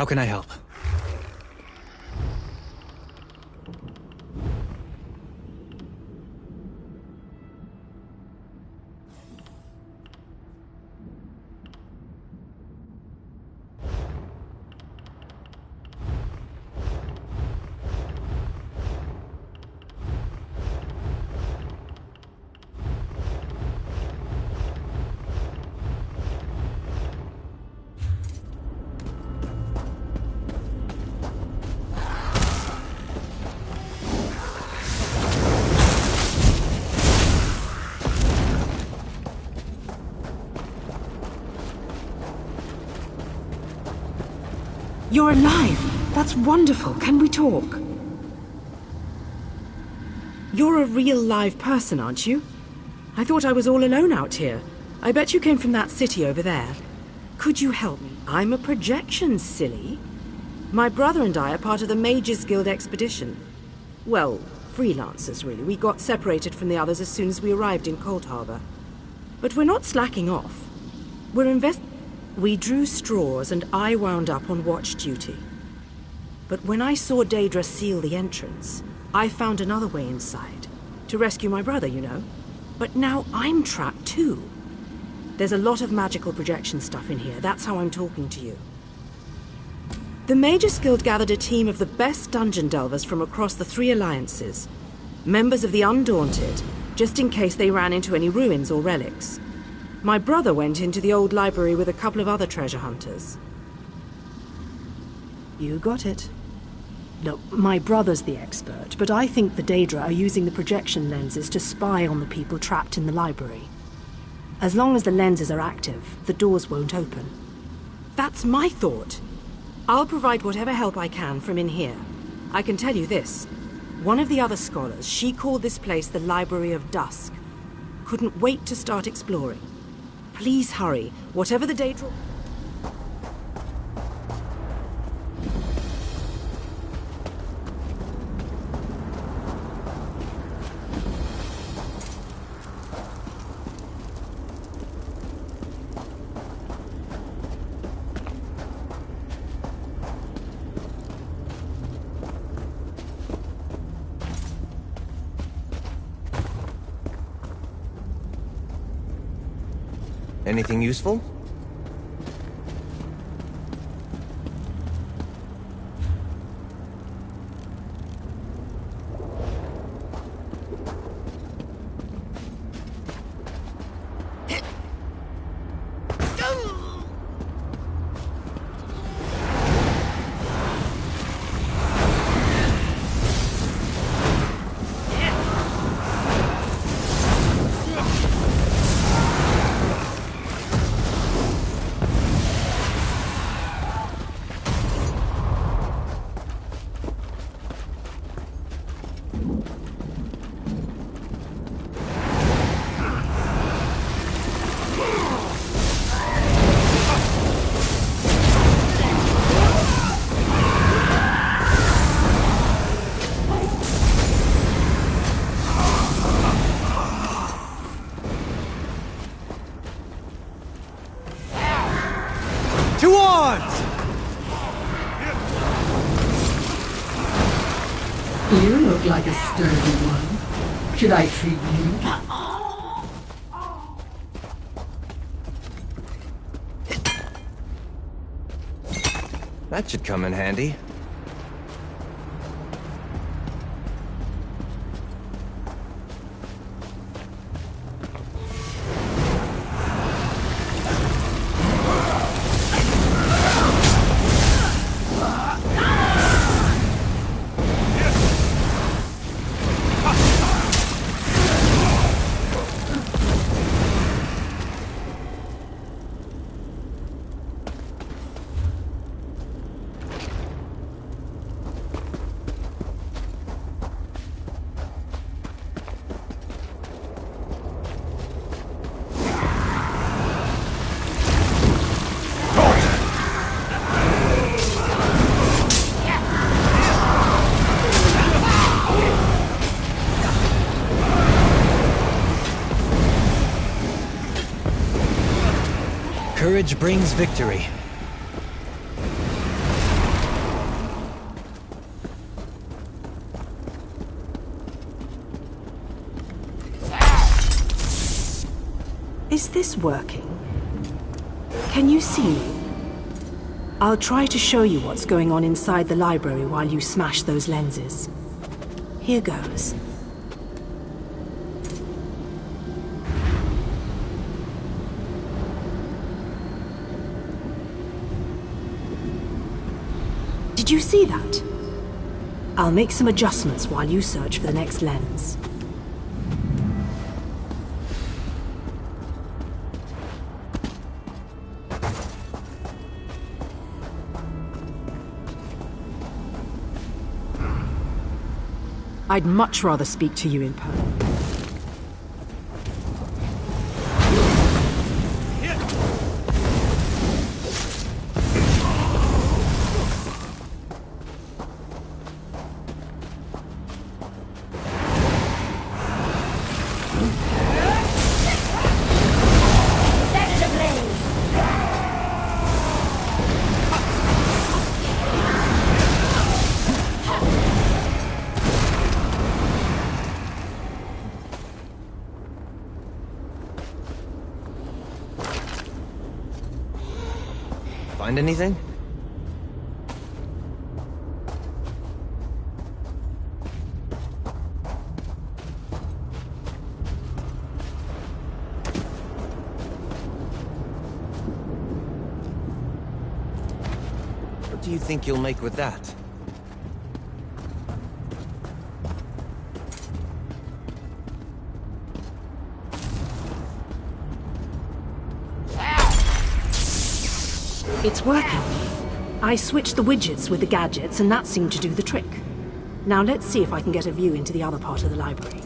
How can I help? You're alive! That's wonderful. Can we talk? You're a real live person, aren't you? I thought I was all alone out here. I bet you came from that city over there. Could you help me? I'm a projection, silly. My brother and I are part of the Mages Guild expedition. Well, freelancers, really. We got separated from the others as soon as we arrived in Cold Harbor. But we're not slacking off. We drew straws and I wound up on watch duty. But when I saw Daedra seal the entrance, I found another way inside. To rescue my brother, you know. But now I'm trapped too. There's a lot of magical projection stuff in here. That's how I'm talking to you. The Mages Guild gathered a team of the best dungeon delvers from across the 3 alliances. Members of the Undaunted, just in case they ran into any ruins or relics. My brother went into the old library with a couple of other treasure hunters. You got it. Look, my brother's the expert, but I think the Daedra are using the projection lenses to spy on the people trapped in the library. As long as the lenses are active, the doors won't open. That's my thought. I'll provide whatever help I can from in here. I can tell you this. One of the other scholars, she called this place the Library of Dusk. Couldn't wait to start exploring. Please hurry. Whatever the Daedra... Anything useful? To arms! You look like a sturdy one. Should I treat you? That should come in handy. Courage brings victory. Is this working? Can you see me? I'll try to show you what's going on inside the library while you smash those lenses. Here goes. Did you see that? I'll make some adjustments while you search for the next lens. I'd much rather speak to you in person. Find anything? What do you think you'll make with that? It's working. I switched the widgets with the gadgets, and that seemed to do the trick. Now let's see if I can get a view into the other part of the library.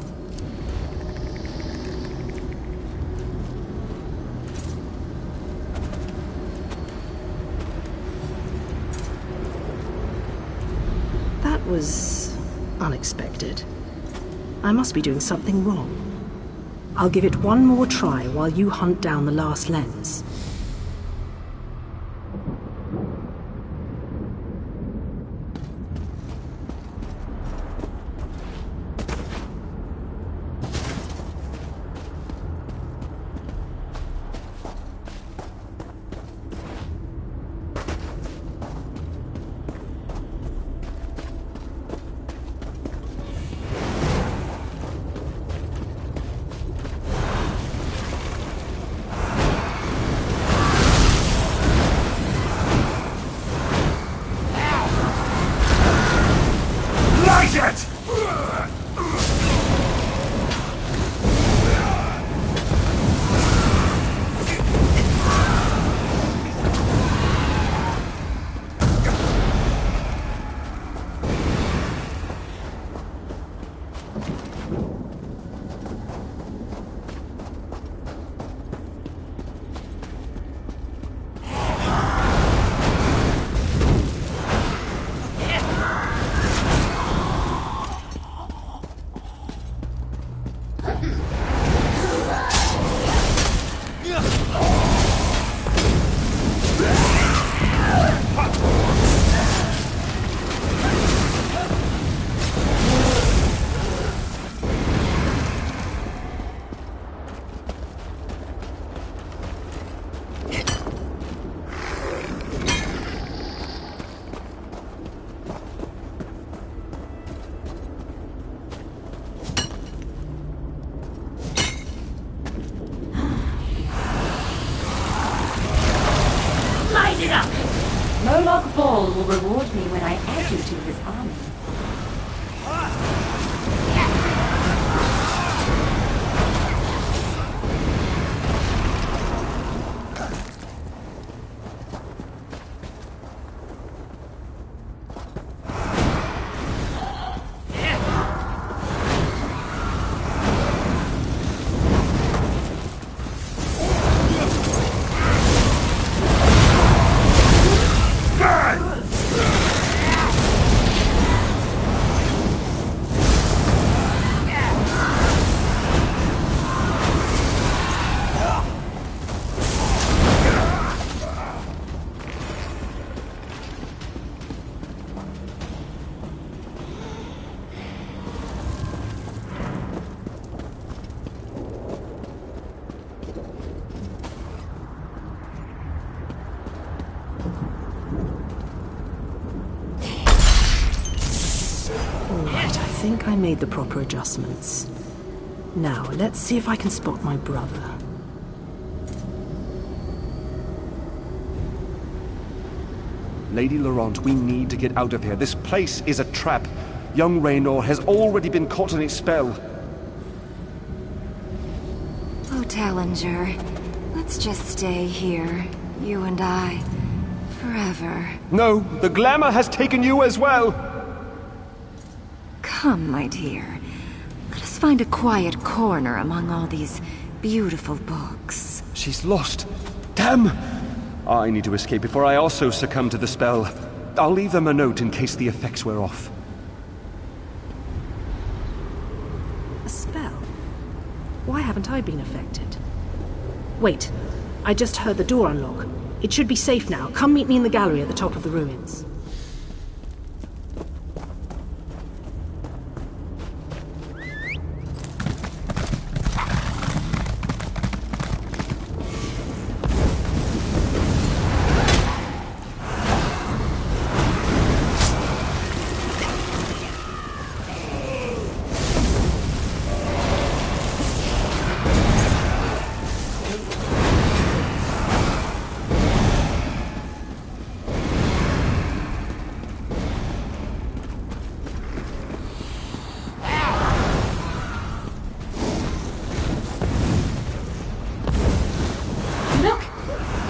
That was unexpected. I must be doing something wrong. I'll give it one more try while you hunt down the last lens. Moloch Ball will reward me when I add you to his army. I think I made the proper adjustments. Now, let's see if I can spot my brother. Lady Laurent, we need to get out of here. This place is a trap. Young Raynor has already been caught in its spell. Oh, Tallinger, let's just stay here, you and I, forever. No, the glamour has taken you as well. Come, my dear. Let us find a quiet corner among all these beautiful books. She's lost. Damn! I need to escape before I also succumb to the spell. I'll leave them a note in case the effects wear off. A spell? Why haven't I been affected? Wait, I just heard the door unlock. It should be safe now. Come meet me in the gallery at the top of the ruins.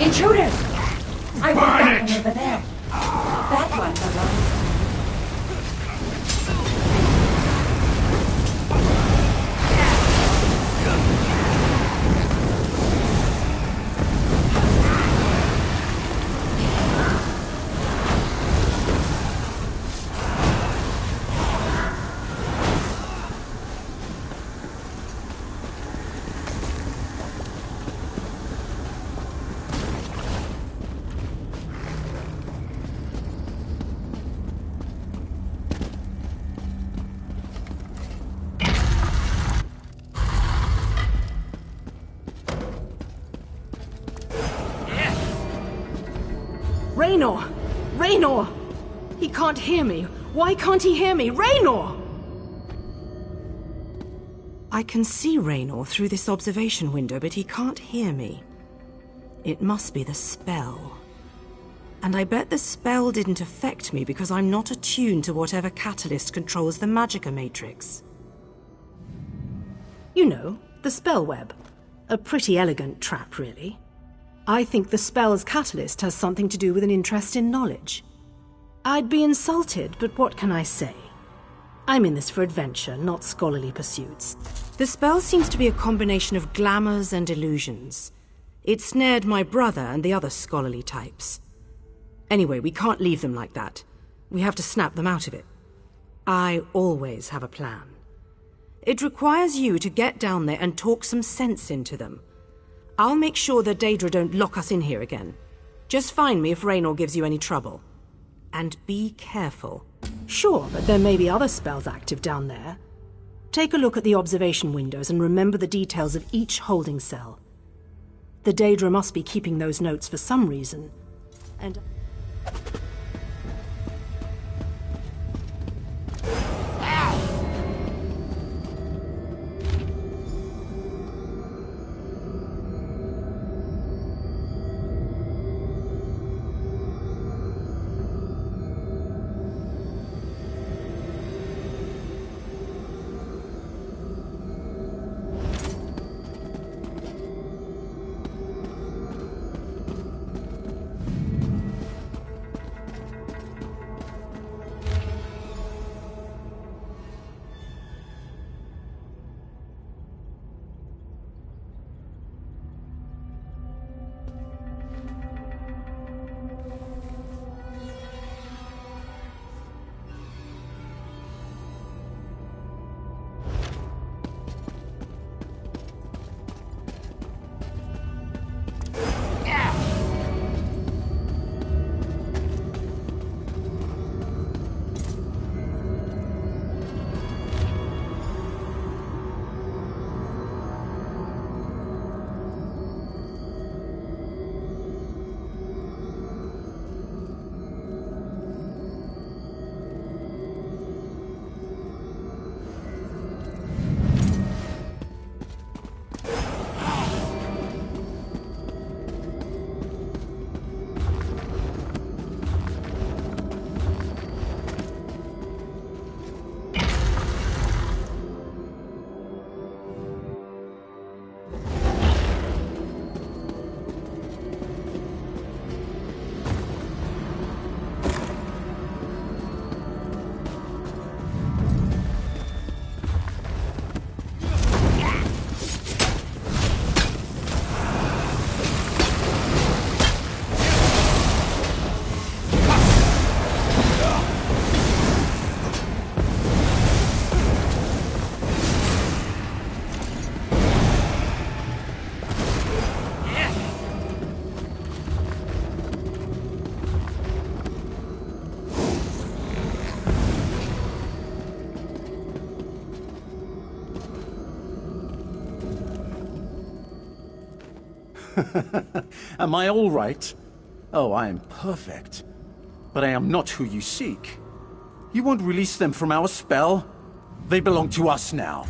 Intruders! I want that one over there. That one belongs to me. Raynor! Raynor! He can't hear me. Why can't he hear me? Raynor! I can see Raynor through this observation window, but he can't hear me. It must be the spell. And I bet the spell didn't affect me because I'm not attuned to whatever catalyst controls the Magicka matrix. You know, the spell web. A pretty elegant trap, really. I think the spell's catalyst has something to do with an interest in knowledge. I'd be insulted, but what can I say? I'm in this for adventure, not scholarly pursuits. The spell seems to be a combination of glamours and illusions. It snared my brother and the other scholarly types. Anyway, we can't leave them like that. We have to snap them out of it. I always have a plan. It requires you to get down there and talk some sense into them. I'll make sure the Daedra don't lock us in here again. Just find me if Raynor gives you any trouble. And be careful. Sure, but there may be other spells active down there. Take a look at the observation windows and remember the details of each holding cell. The Daedra must be keeping those notes for some reason. And... Am I all right? Oh, I am perfect. But I am not who you seek. You won't release them from our spell? They belong to us now.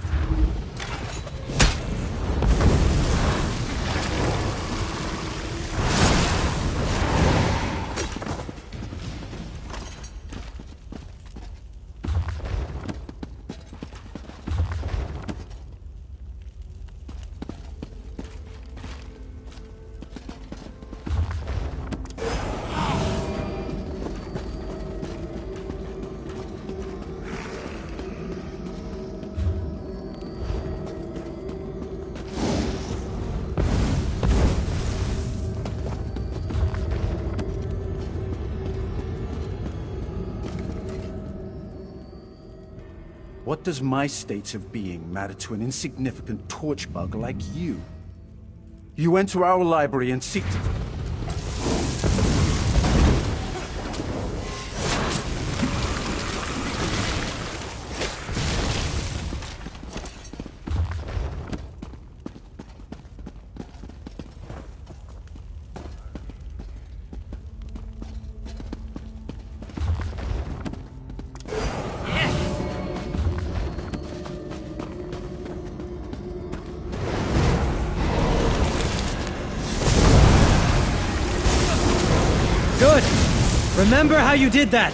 What does my state of being matter to an insignificant torchbug like you? You enter our library and seek to... Good! Remember how you did that!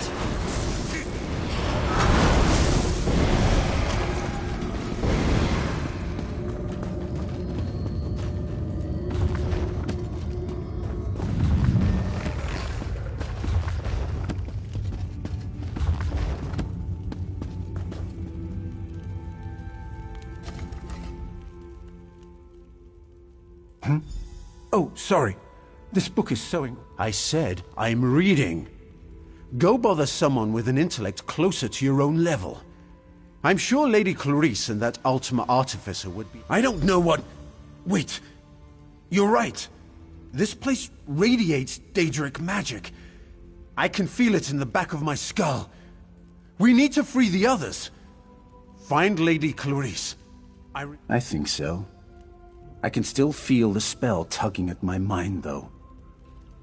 Oh, sorry. This book is so... I said I'm reading. Go bother someone with an intellect closer to your own level. I'm sure Lady Clarice and that Ultima Artificer would be... I don't know what... Wait. You're right. This place radiates Daedric magic. I can feel it in the back of my skull. We need to free the others. Find Lady Clarice. I think so. I can still feel the spell tugging at my mind, though.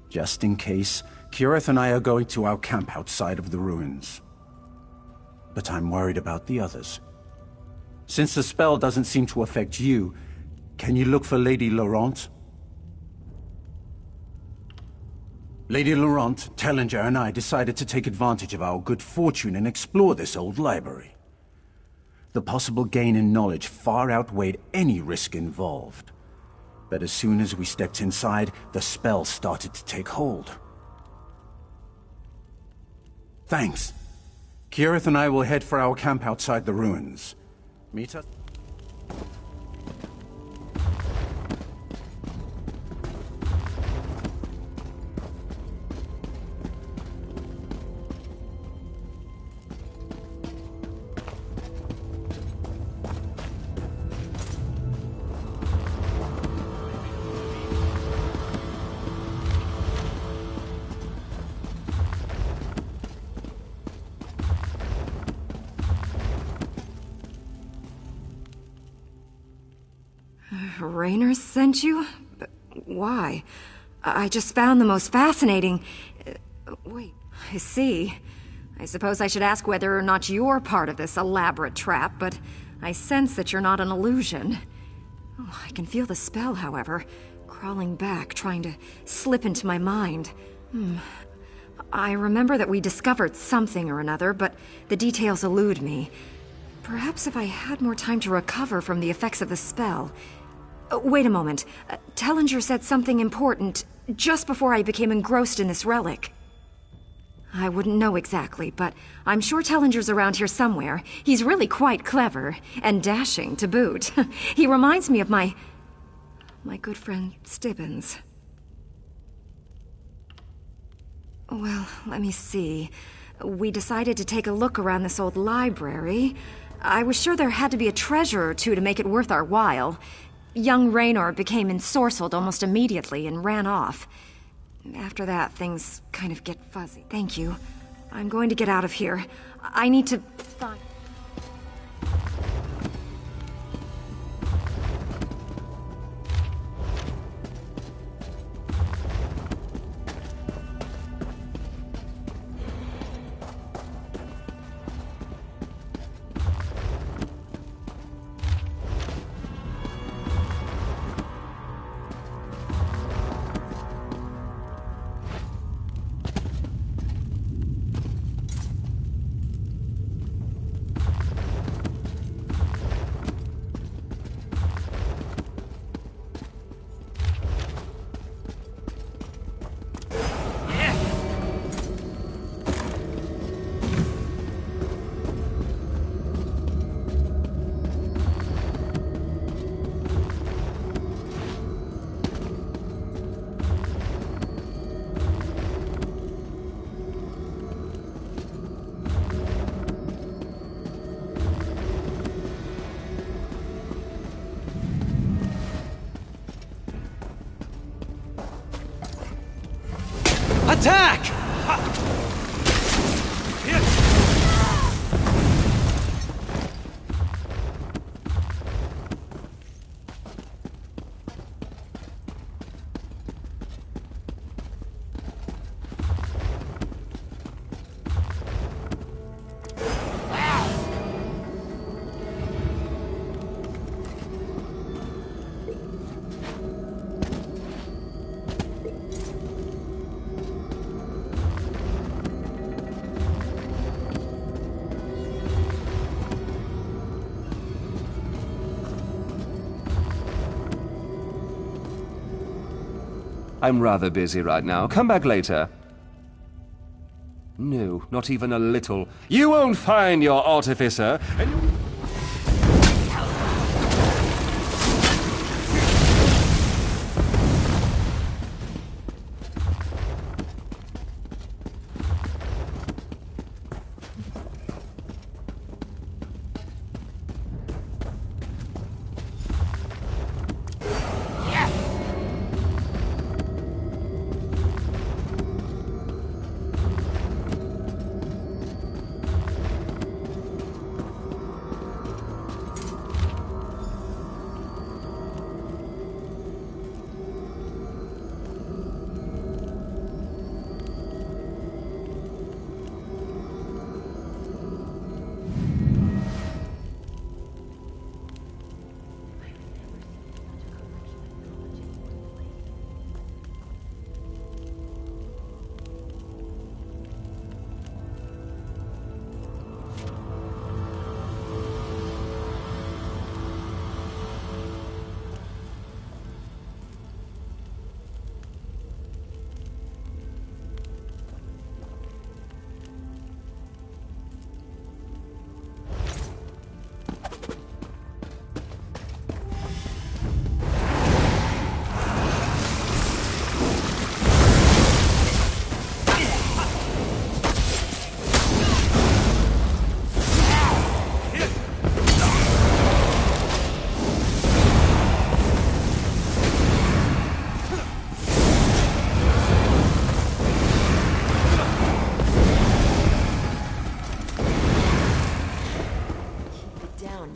Just in case, Kirith and I are going to our camp outside of the ruins. But I'm worried about the others. Since the spell doesn't seem to affect you, can you look for Lady Laurent? Lady Laurent, Tellinger, and I decided to take advantage of our good fortune and explore this old library. The possible gain in knowledge far outweighed any risk involved. But as soon as we stepped inside, the spell started to take hold. Thanks. Kirith and I will head for our camp outside the ruins. Meet us... Raynor sent you? But why? I just found the most fascinating... Wait, I see. I suppose I should ask whether or not you're part of this elaborate trap, but I sense that you're not an illusion. Oh, I can feel the spell, however, crawling back, trying to slip into my mind. I remember that we discovered something or another, but the details elude me. Perhaps if I had more time to recover from the effects of the spell... Wait a moment. Tellinger said something important just before I became engrossed in this relic. I wouldn't know exactly, but I'm sure Tellinger's around here somewhere. He's really quite clever, and dashing to boot. He reminds me of my good friend Stibbins. Well, let me see. We decided to take a look around this old library. I was sure there had to be a treasure or two to make it worth our while. Young Raynor became ensorcelled almost immediately and ran off. After that, things kind of get fuzzy. Thank you. I'm going to get out of here. I need to find... Attack! I'm rather busy right now. Come back later. No, not even a little. You won't find your artificer, and you...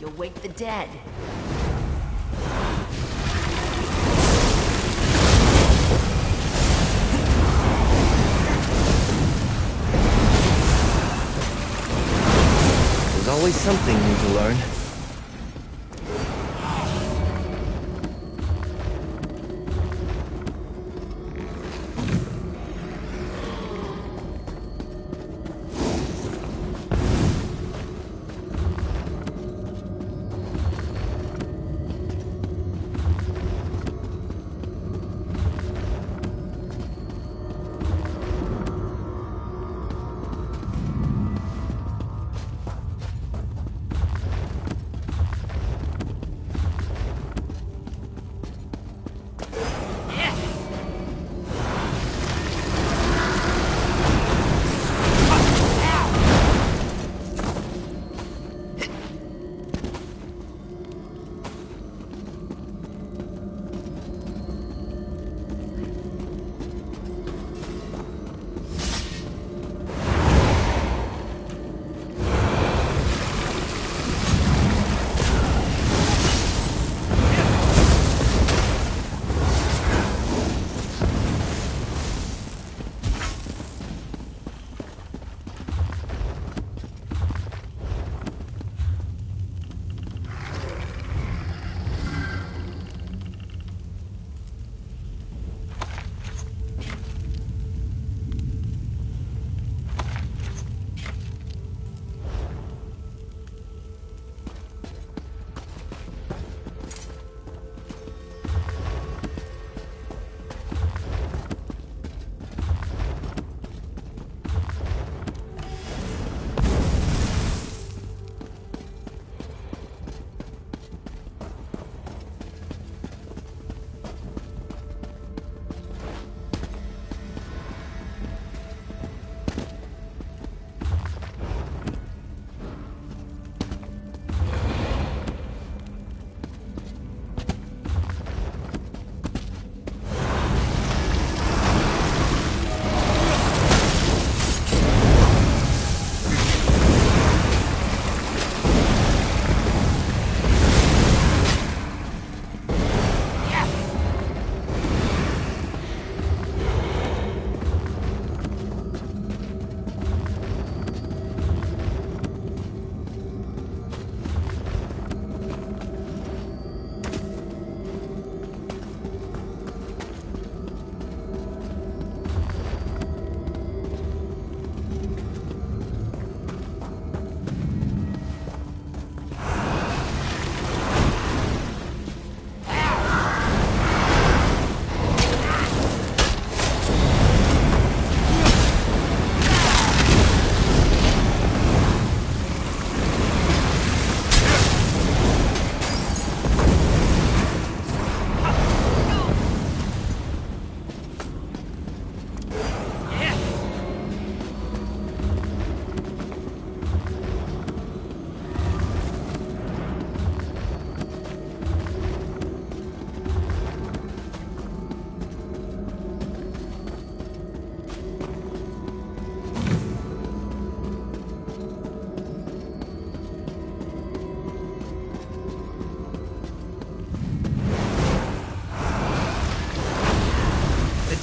You'll wake the dead. There's always something new to learn.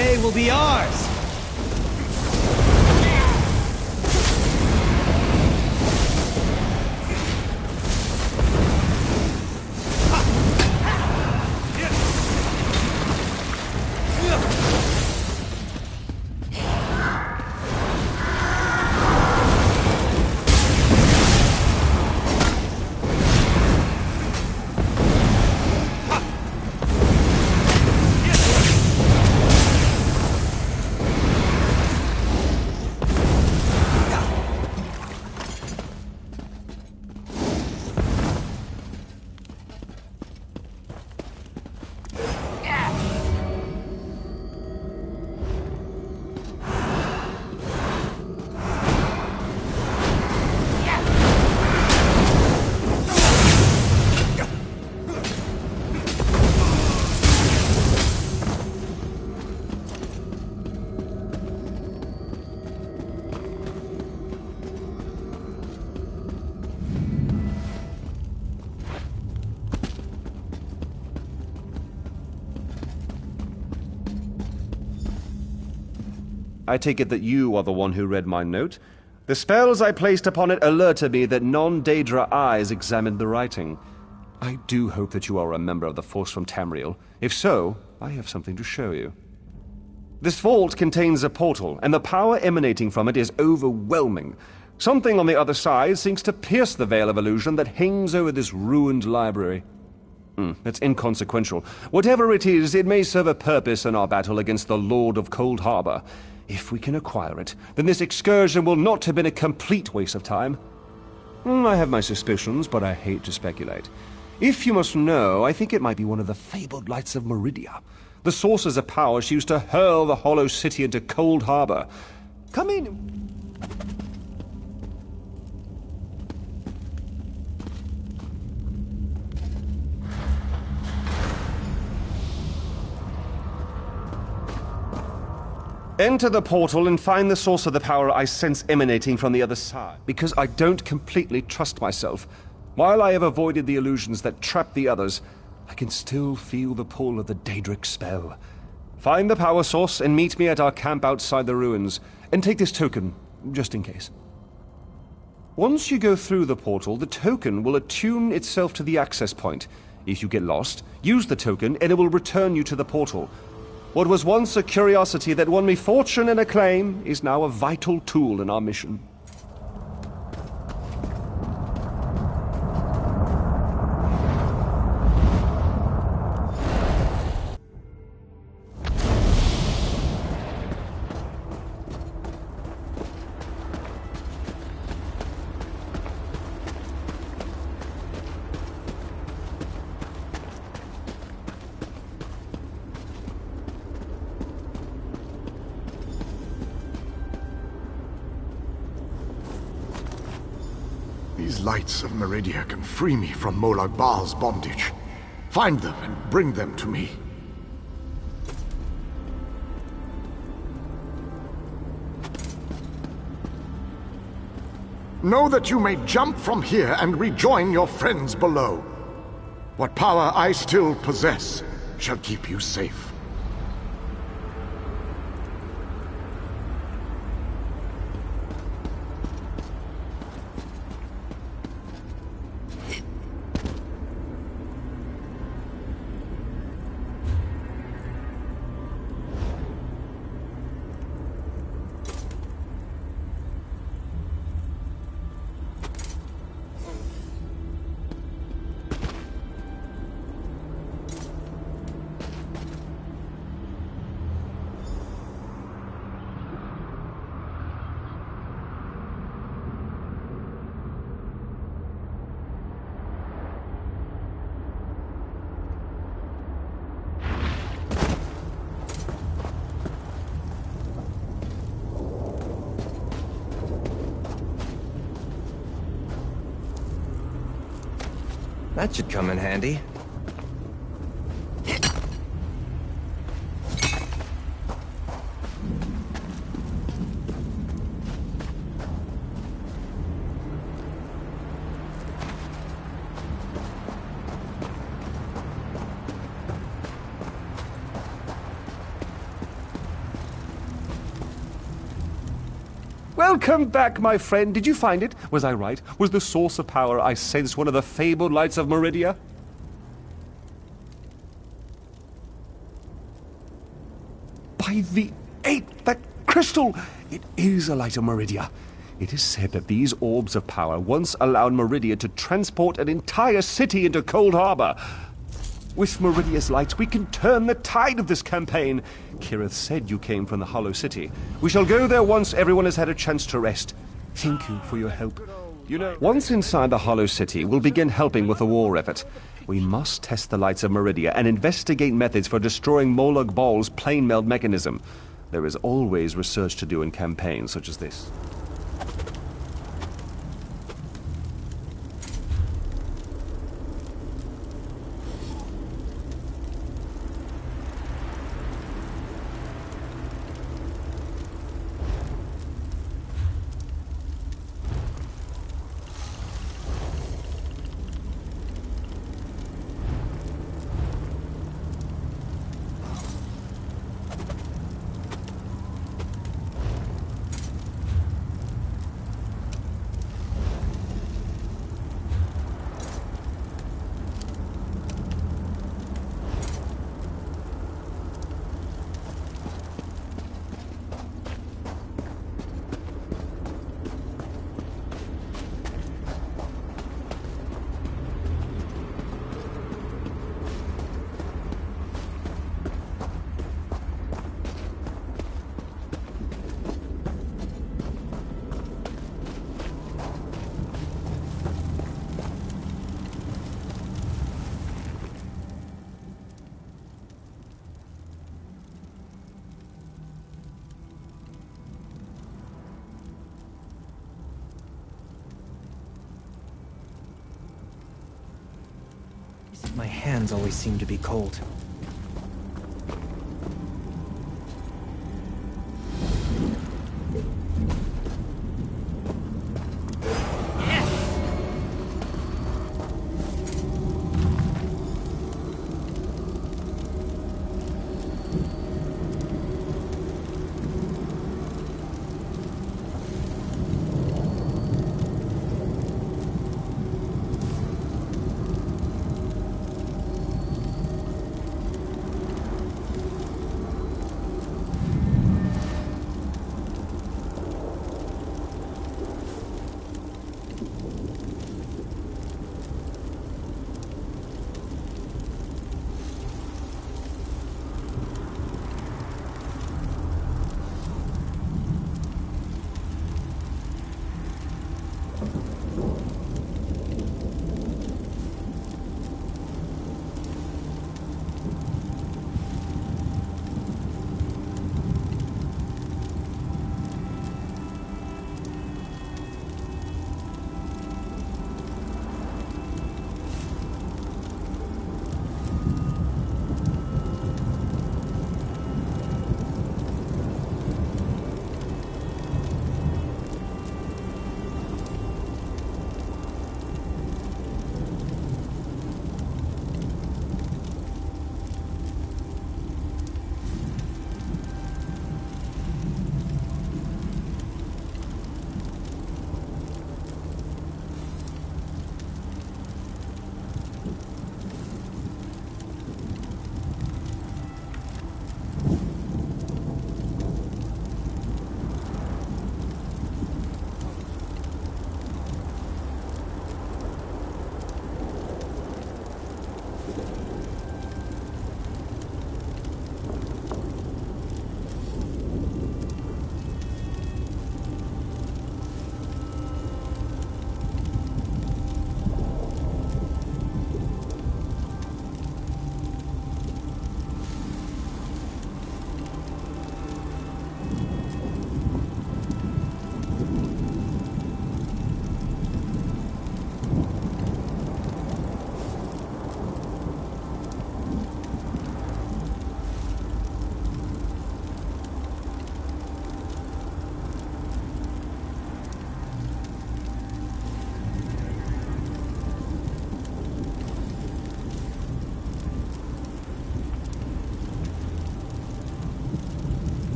day will be ours! I take it that you are the one who read my note. The spells I placed upon it alerted me that non-Daedra eyes examined the writing. I do hope that you are a member of the force from Tamriel. If so, I have something to show you. This vault contains a portal, and the power emanating from it is overwhelming. Something on the other side seems to pierce the veil of illusion that hangs over this ruined library. That's inconsequential. Whatever it is, it may serve a purpose in our battle against the Lord of Cold Harbor. If we can acquire it, then this excursion will not have been a complete waste of time. I have my suspicions, but I hate to speculate. If you must know, I think it might be one of the fabled lights of Meridia. The sources of power she used to hurl the Hollow City into Cold Harbor. Come in. Enter the portal and find the source of the power I sense emanating from the other side, because I don't completely trust myself. While I have avoided the illusions that trap the others, I can still feel the pull of the Daedric spell. Find the power source and meet me at our camp outside the ruins, and take this token, just in case. Once you go through the portal, the token will attune itself to the access point. If you get lost, use the token and it will return you to the portal. What was once a curiosity that won me fortune and acclaim is now a vital tool in our mission. These lights of Meridia can free me from Molag Bal's bondage. Find them and bring them to me. Know that you may jump from here and rejoin your friends below. What power I still possess shall keep you safe. That should come in handy. Welcome back, my friend. Did you find it? Was I right? Was the source of power I sensed one of the fabled lights of Meridia? By the eighth, that crystal! It is a light of Meridia. It is said that these orbs of power once allowed Meridia to transport an entire city into Cold Harbor. With Meridia's lights, we can turn the tide of this campaign. Kirith said you came from the Hollow City. We shall go there once everyone has had a chance to rest. Thank you for your help. You know, once inside the Hollow City, we'll begin helping with the war effort. We must test the lights of Meridia and investigate methods for destroying Molag Bal's plane meld mechanism. There is always research to do in campaigns such as this. My hands always seem to be cold.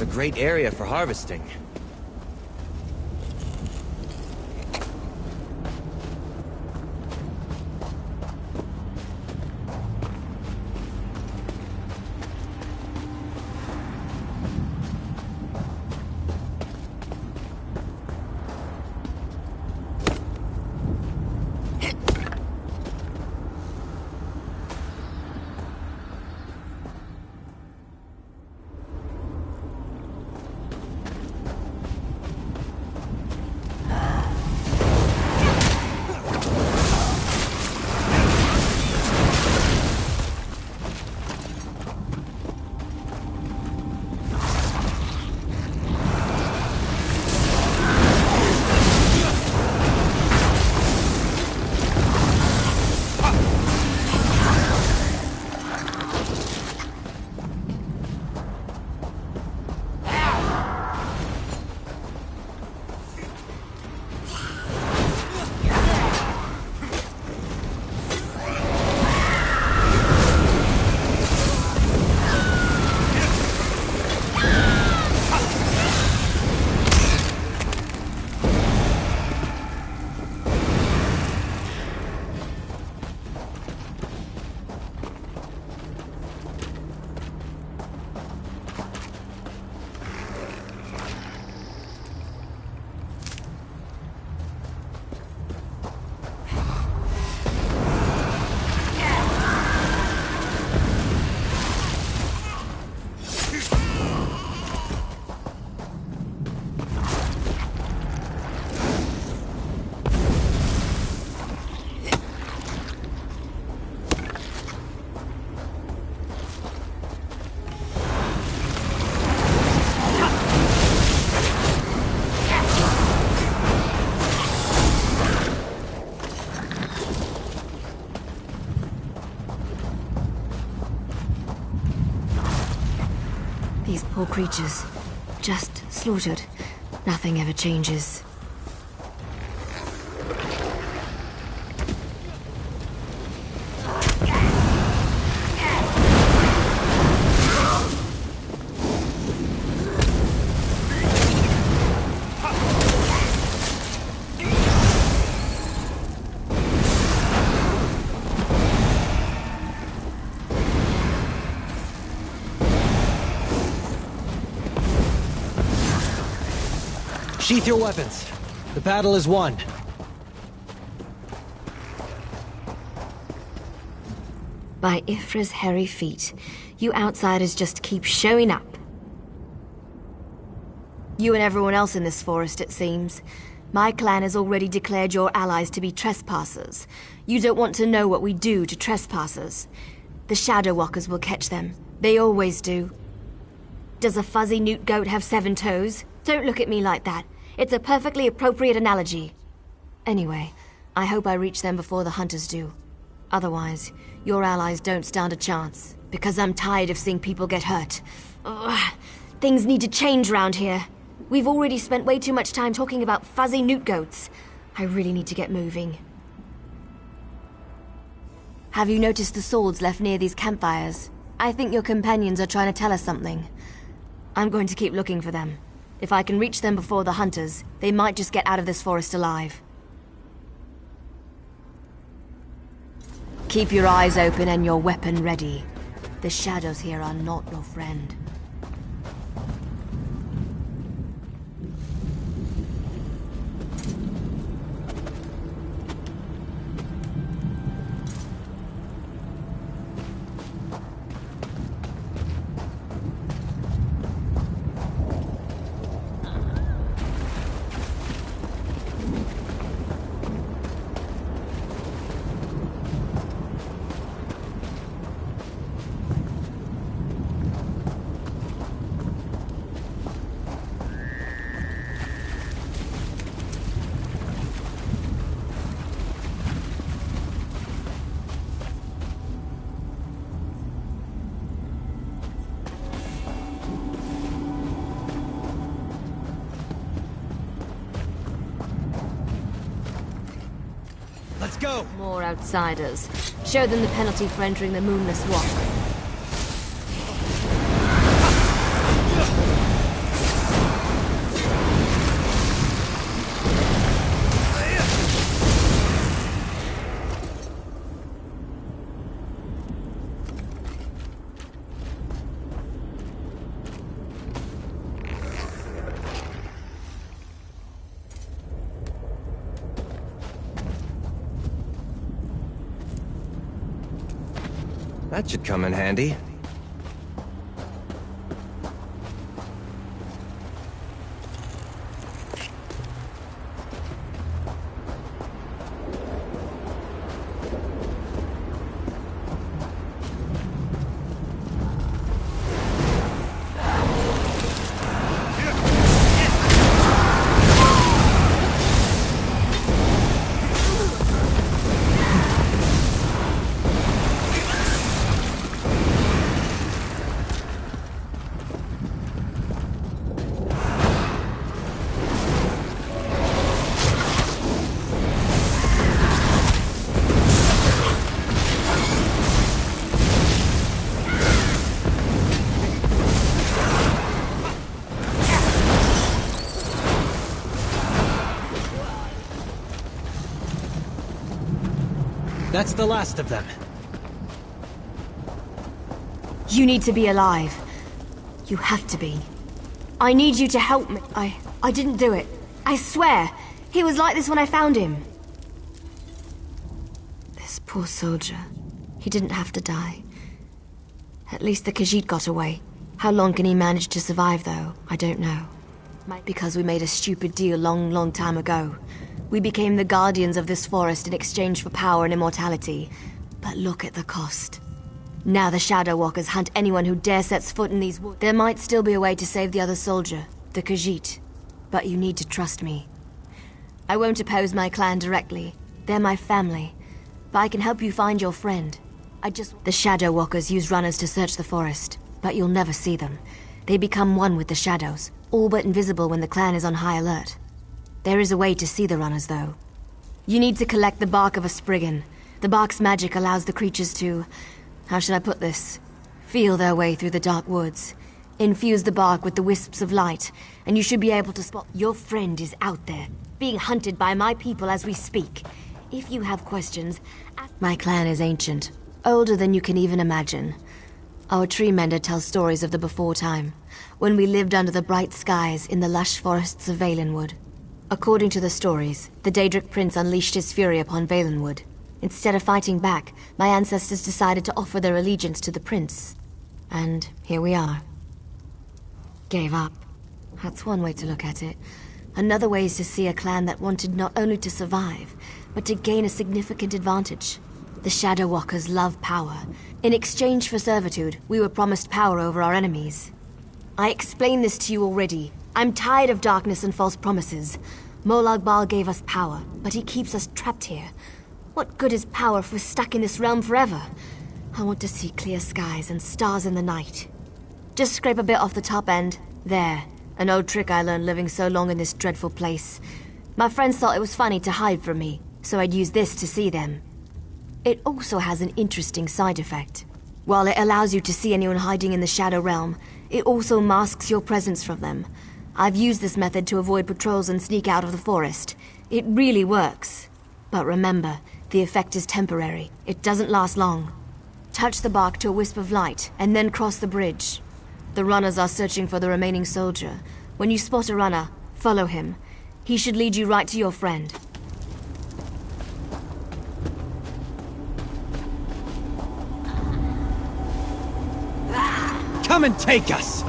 It's a great area for harvesting. These poor creatures. Just slaughtered. Nothing ever changes. Sheath your weapons. The battle is won. By Ifra's hairy feet, you outsiders just keep showing up. You and everyone else in this forest, it seems. My clan has already declared your allies to be trespassers. You don't want to know what we do to trespassers. The Shadow Walkers will catch them. They always do. Does a fuzzy newt goat have 7 toes? Don't look at me like that. It's a perfectly appropriate analogy. Anyway, I hope I reach them before the hunters do. Otherwise, your allies don't stand a chance, because I'm tired of seeing people get hurt. Ugh. Things need to change round here. We've already spent way too much time talking about fuzzy newt goats. I really need to get moving. Have you noticed the swords left near these campfires? I think your companions are trying to tell us something. I'm going to keep looking for them. If I can reach them before the hunters, they might just get out of this forest alive. Keep your eyes open and your weapon ready. The shadows here are not your friend. Let's go! More outsiders. Show them the penalty for entering the Moonless Walk. That should come in handy. That's the last of them. You need to be alive. You have to be. I need you to help me. I didn't do it. I swear. He was like this when I found him. This poor soldier. He didn't have to die. At least the Khajiit got away. How long can he manage to survive, though? I don't know. Because we made a stupid deal long time ago. We became the guardians of this forest in exchange for power and immortality. But look at the cost. Now the Shadow Walkers hunt anyone who dare sets foot in these woods. There might still be a way to save the other soldier, the Khajiit. But you need to trust me. I won't oppose my clan directly. They're my family. But I can help you find your friend. The Shadow Walkers use runners to search the forest, but you'll never see them. They become one with the shadows, all but invisible when the clan is on high alert. There is a way to see the runners, though. You need to collect the bark of a Spriggan. The bark's magic allows the creatures to... how should I put this? Feel their way through the dark woods. Infuse the bark with the wisps of light, and you should be able to spot... Your friend is out there, being hunted by my people as we speak. If you have questions... My clan is ancient, older than you can even imagine. Our tree mender tells stories of the before time, when we lived under the bright skies in the lush forests of Valenwood. According to the stories, the Daedric prince unleashed his fury upon Valenwood. Instead of fighting back, my ancestors decided to offer their allegiance to the prince. And here we are. Gave up. That's one way to look at it. Another way is to see a clan that wanted not only to survive, but to gain a significant advantage. The Shadow Walkers love power. In exchange for servitude, we were promised power over our enemies. I explained this to you already. I'm tired of darkness and false promises. Molag Bal gave us power, but he keeps us trapped here. What good is power if we're stuck in this realm forever? I want to see clear skies and stars in the night. Just scrape a bit off the top end. There. An old trick I learned living so long in this dreadful place. My friends thought it was funny to hide from me, so I'd use this to see them. It also has an interesting side effect. While it allows you to see anyone hiding in the Shadow Realm, it also masks your presence from them. I've used this method to avoid patrols and sneak out of the forest. It really works. But remember, the effect is temporary. It doesn't last long. Touch the bark to a wisp of light, and then cross the bridge. The runners are searching for the remaining soldier. When you spot a runner, follow him. He should lead you right to your friend. Come and take us!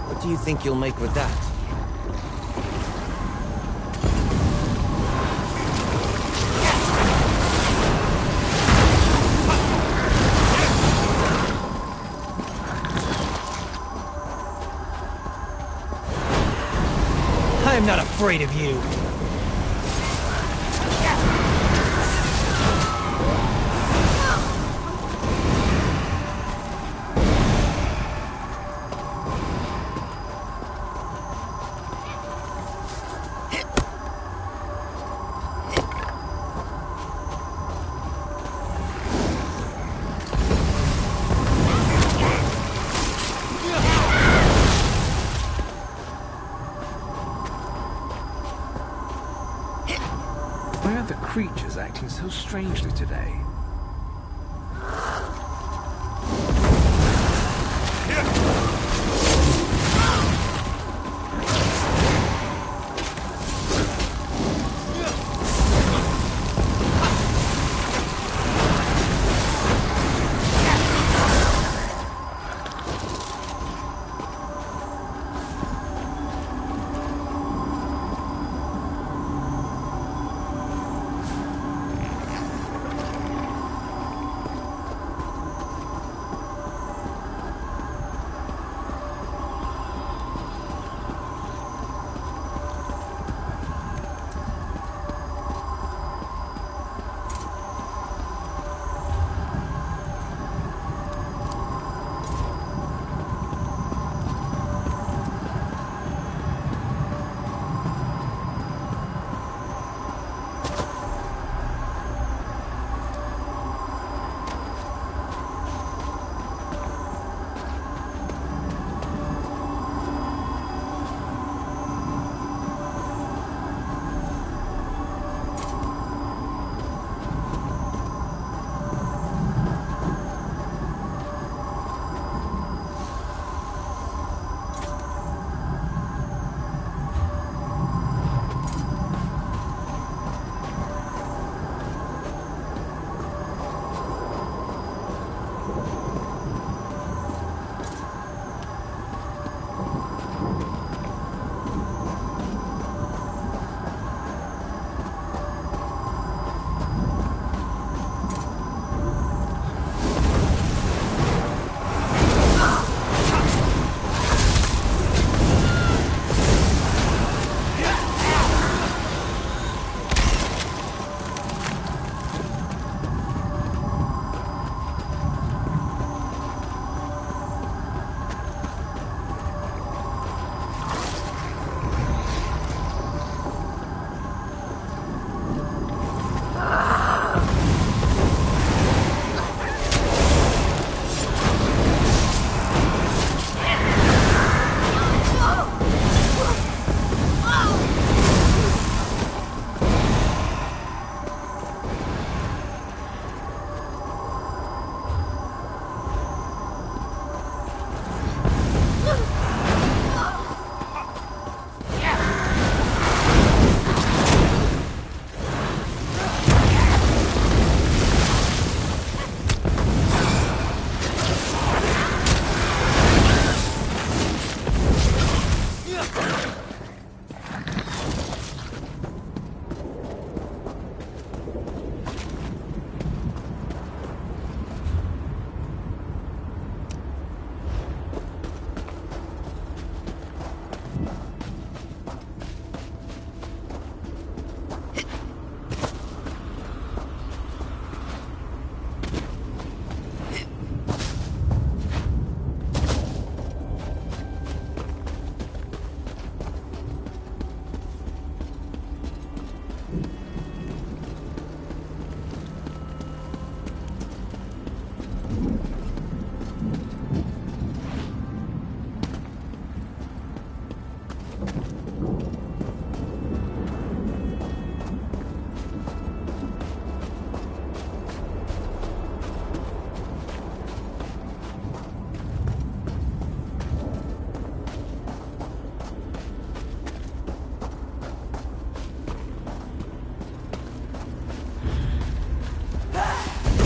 What do you think you'll make with that? afraid of you. Why are the creatures acting so strangely today?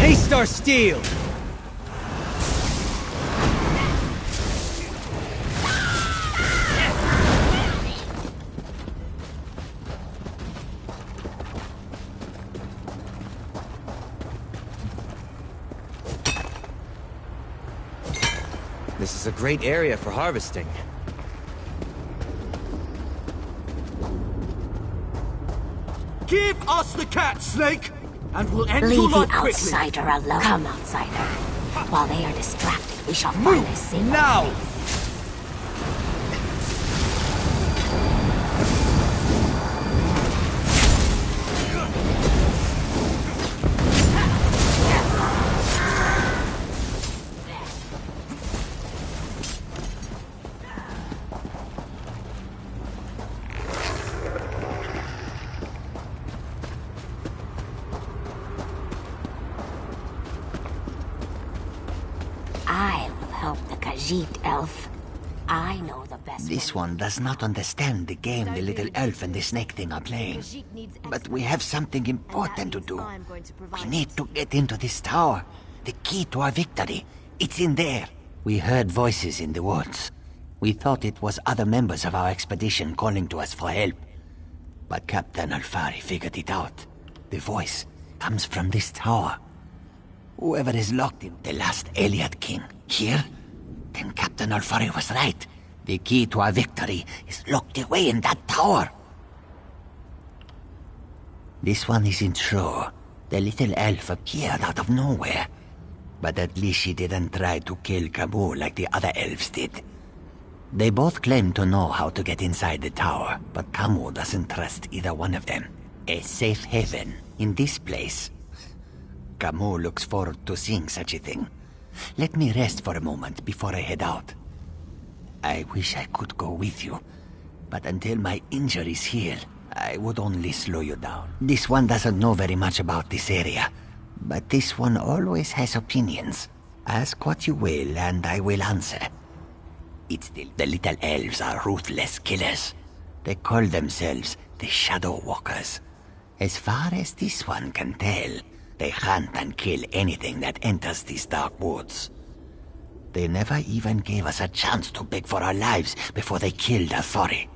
Taste our steel! This is a great area for harvesting. Give us the cat, Snake, and we'll end your Leave the life quickly. outsider alone. Come, outsider. While they are distracted, we shall find a safe now! place. I will help the Khajiit elf. I know the best. This one does not understand the game the little elf and the snake thing are playing. But we have something important to do. We need to get into this tower. The key to our victory. It's in there. We heard voices in the woods. We thought it was other members of our expedition calling to us for help. But Captain Alfari figured it out. The voice comes from this tower. Whoever is locked in the last Eliad king here, then Captain Alfari was right. The key to our victory is locked away in that tower. This one isn't sure. The little elf appeared out of nowhere. But at least she didn't try to kill Camus like the other elves did. They both claim to know how to get inside the tower, but Camus doesn't trust either one of them. A safe haven in this place. Camus looks forward to seeing such a thing. Let me rest for a moment before I head out. I wish I could go with you, but until my injuries heal, I would only slow you down. This one doesn't know very much about this area, but this one always has opinions. Ask what you will, and I will answer. The little elves are ruthless killers. They call themselves the Shadow Walkers. As far as this one can tell, they hunt and kill anything that enters these dark woods. They never even gave us a chance to beg for our lives before they killed Alfari.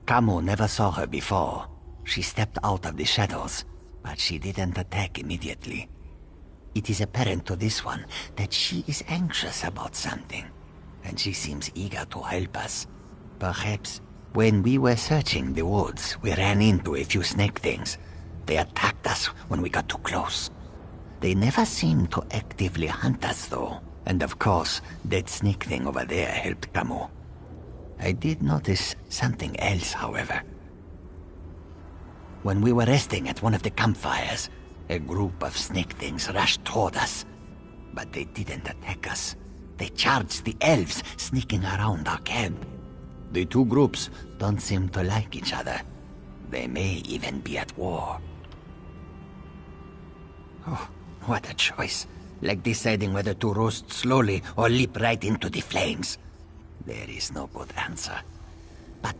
Camus never saw her before. She stepped out of the shadows, but she didn't attack immediately. It is apparent to this one that she is anxious about something, and she seems eager to help us. Perhaps when we were searching the woods, we ran into a few snake things. They attacked us when we got too close. They never seemed to actively hunt us, though. And of course, that snake thing over there helped Camus. I did notice something else, however. When we were resting at one of the campfires, a group of snake things rushed toward us. But they didn't attack us. They charged the elves sneaking around our camp. The two groups don't seem to like each other. They may even be at war. Oh, what a choice. Like deciding whether to roast slowly or leap right into the flames. There is no good answer. But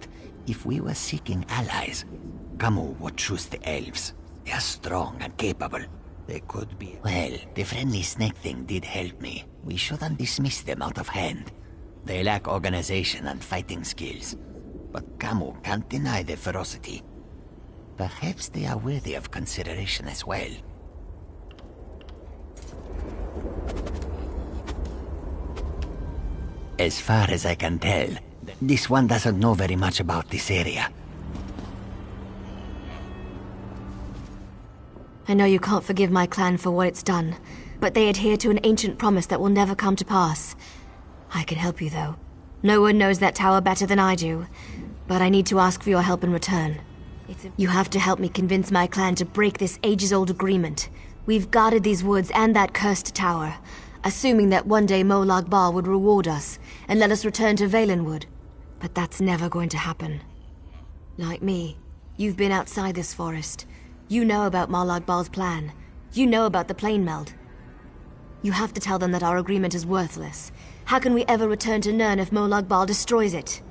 if we were seeking allies, Camus would choose the elves. They are strong and capable. They could be... Well, the friendly snake thing did help me. We shouldn't dismiss them out of hand. They lack organization and fighting skills. But Camus can't deny their ferocity. Perhaps they are worthy of consideration as well. As far as I can tell, this one doesn't know very much about this area. I know you can't forgive my clan for what it's done, but they adhere to an ancient promise that will never come to pass. I can help you, though. No one knows that tower better than I do, but I need to ask for your help in return. You have to help me convince my clan to break this ages-old agreement. We've guarded these woods and that cursed tower, assuming that one day Molag Bal would reward us and let us return to Valenwood. But that's never going to happen. Like me, you've been outside this forest. You know about Molag Bal's plan. You know about the plane meld. You have to tell them that our agreement is worthless. How can we ever return to Nirn if Molag Bal destroys it?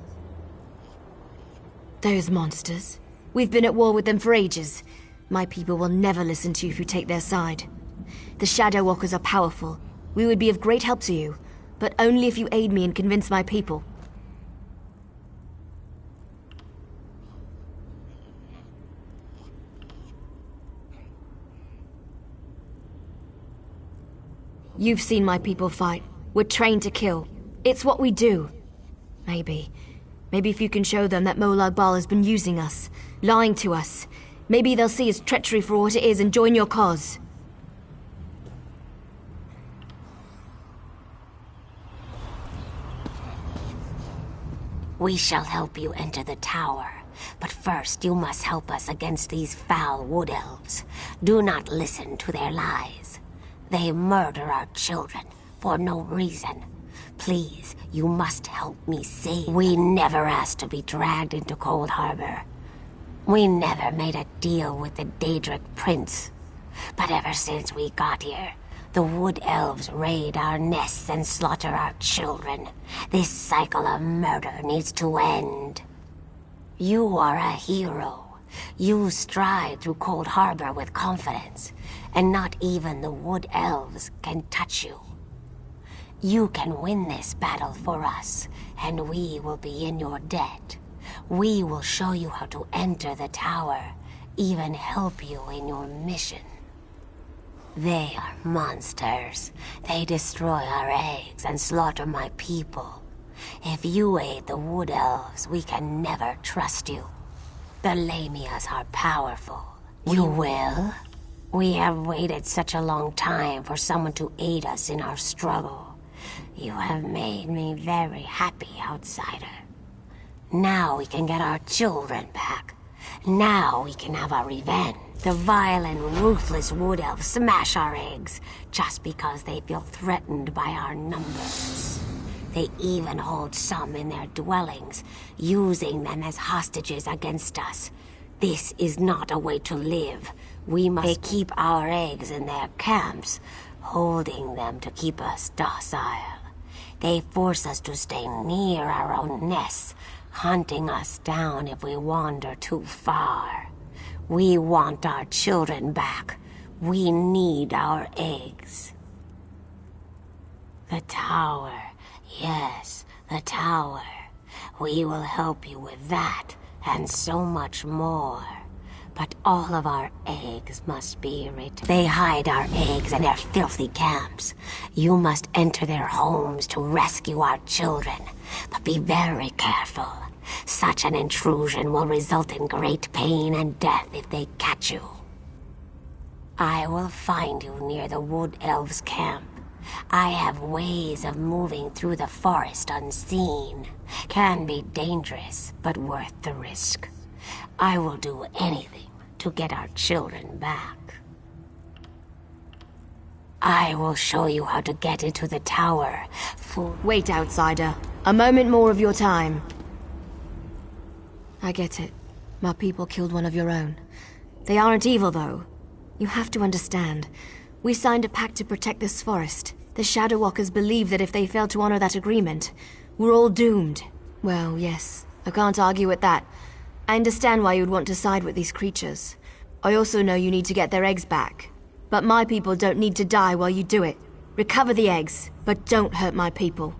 Those monsters. We've been at war with them for ages. My people will never listen to you if you take their side. The Shadow Walkers are powerful. We would be of great help to you, but only if you aid me and convince my people. You've seen my people fight. We're trained to kill. It's what we do. Maybe if you can show them that Molag Bal has been using us, lying to us, Maybe they'll see his treachery for what it is and join your cause. We shall help you enter the tower. But first, you must help us against these foul wood elves. Do not listen to their lies. They murder our children for no reason. Please, you must help me save. We never asked to be dragged into Cold Harbor. We never made a deal with the Daedric Prince. But ever since we got here, the wood elves raid our nests and slaughter our children. This cycle of murder needs to end. You are a hero. You stride through Cold Harbor with confidence, and not even the wood elves can touch you. You can win this battle for us, and we will be in your debt. We will show you how to enter the tower, even help you in your mission. They are monsters. They destroy our eggs and slaughter my people. If you aid the wood elves, we can never trust you. The Lamias are powerful. You will? We have waited such a long time for someone to aid us in our struggle. You have made me very happy, outsider. Now we can get our children back. Now we can have our revenge. The vile and ruthless wood elves smash our eggs just because they feel threatened by our numbers. They even hold some in their dwellings, using them as hostages against us. This is not a way to live. We must keep our eggs in their camps, holding them to keep us docile. They force us to stay near our own nests, hunting us down if we wander too far. We want our children back. We need our eggs. The tower. Yes, the tower. We will help you with that, and so much more. But all of our eggs must be returned. They hide our eggs in their filthy camps. You must enter their homes to rescue our children. But be very careful. Such an intrusion will result in great pain and death if they catch you. I will find you near the Wood Elves' camp. I have ways of moving through the forest unseen. Can be dangerous, but worth the risk. I will do anything to get our children back. I will show you how to get into the tower. Wait, outsider. A moment more of your time. I get it. My people killed one of your own. They aren't evil, though. You have to understand. We signed a pact to protect this forest. The Shadow Walkers believe that if they fail to honor that agreement, we're all doomed. Well, yes. I can't argue with that. I understand why you'd want to side with these creatures. I also know you need to get their eggs back. But my people don't need to die while you do it. Recover the eggs, but don't hurt my people.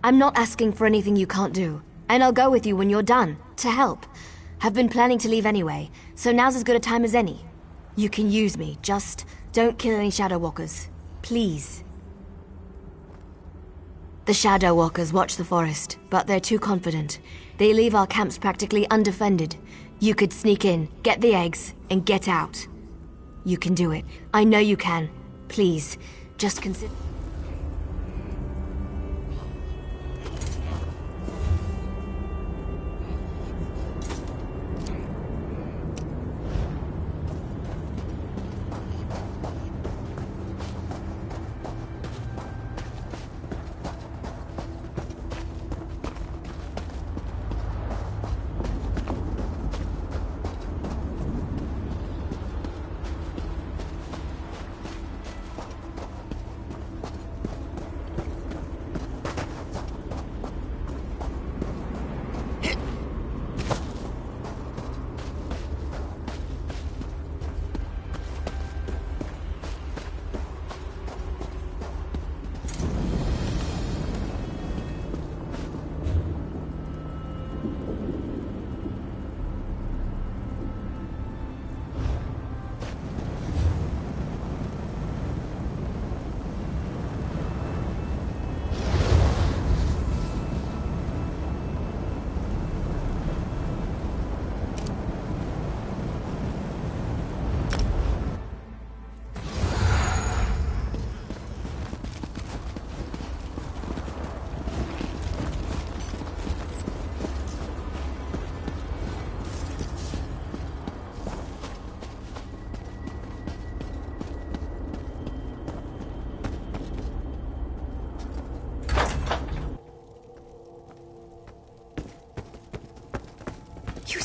I'm not asking for anything you can't do. And I'll go with you when you're done, to help. Have been planning to leave anyway, so now's as good a time as any. You can use me, just don't kill any Shadow Walkers. Please. The Shadow Walkers watch the forest, but they're too confident. They leave our camps practically undefended. You could sneak in, get the eggs, and get out. You can do it. I know you can. Please, just consider...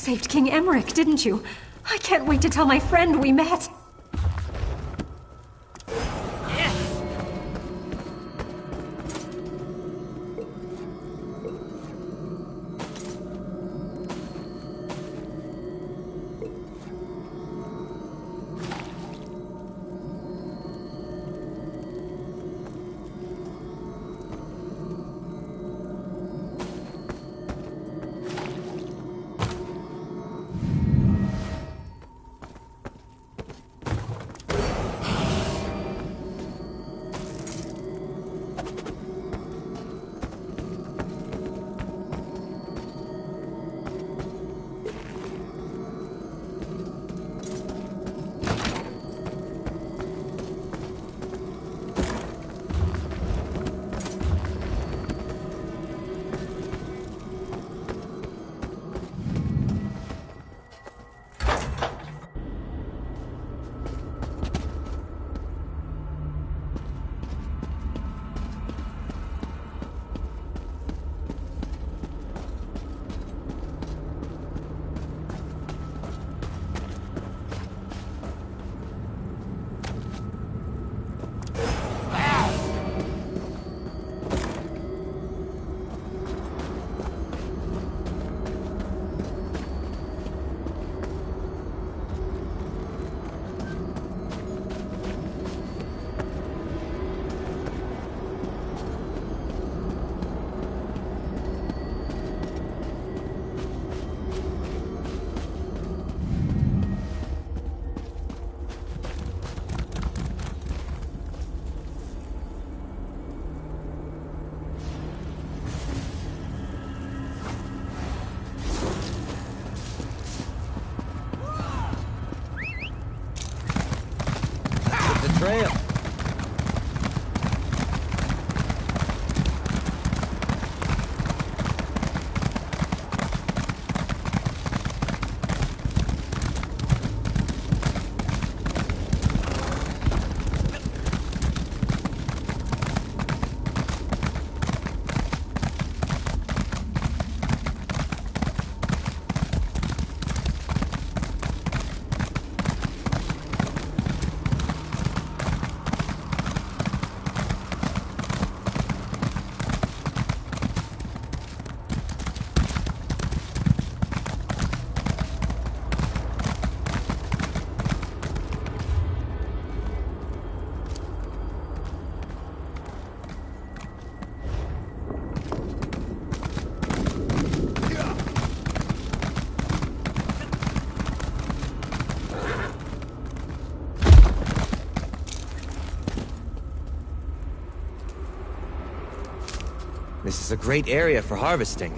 saved King Emmerich, didn't you? I can't wait to tell my friend we met. Trail. This is a great area for harvesting.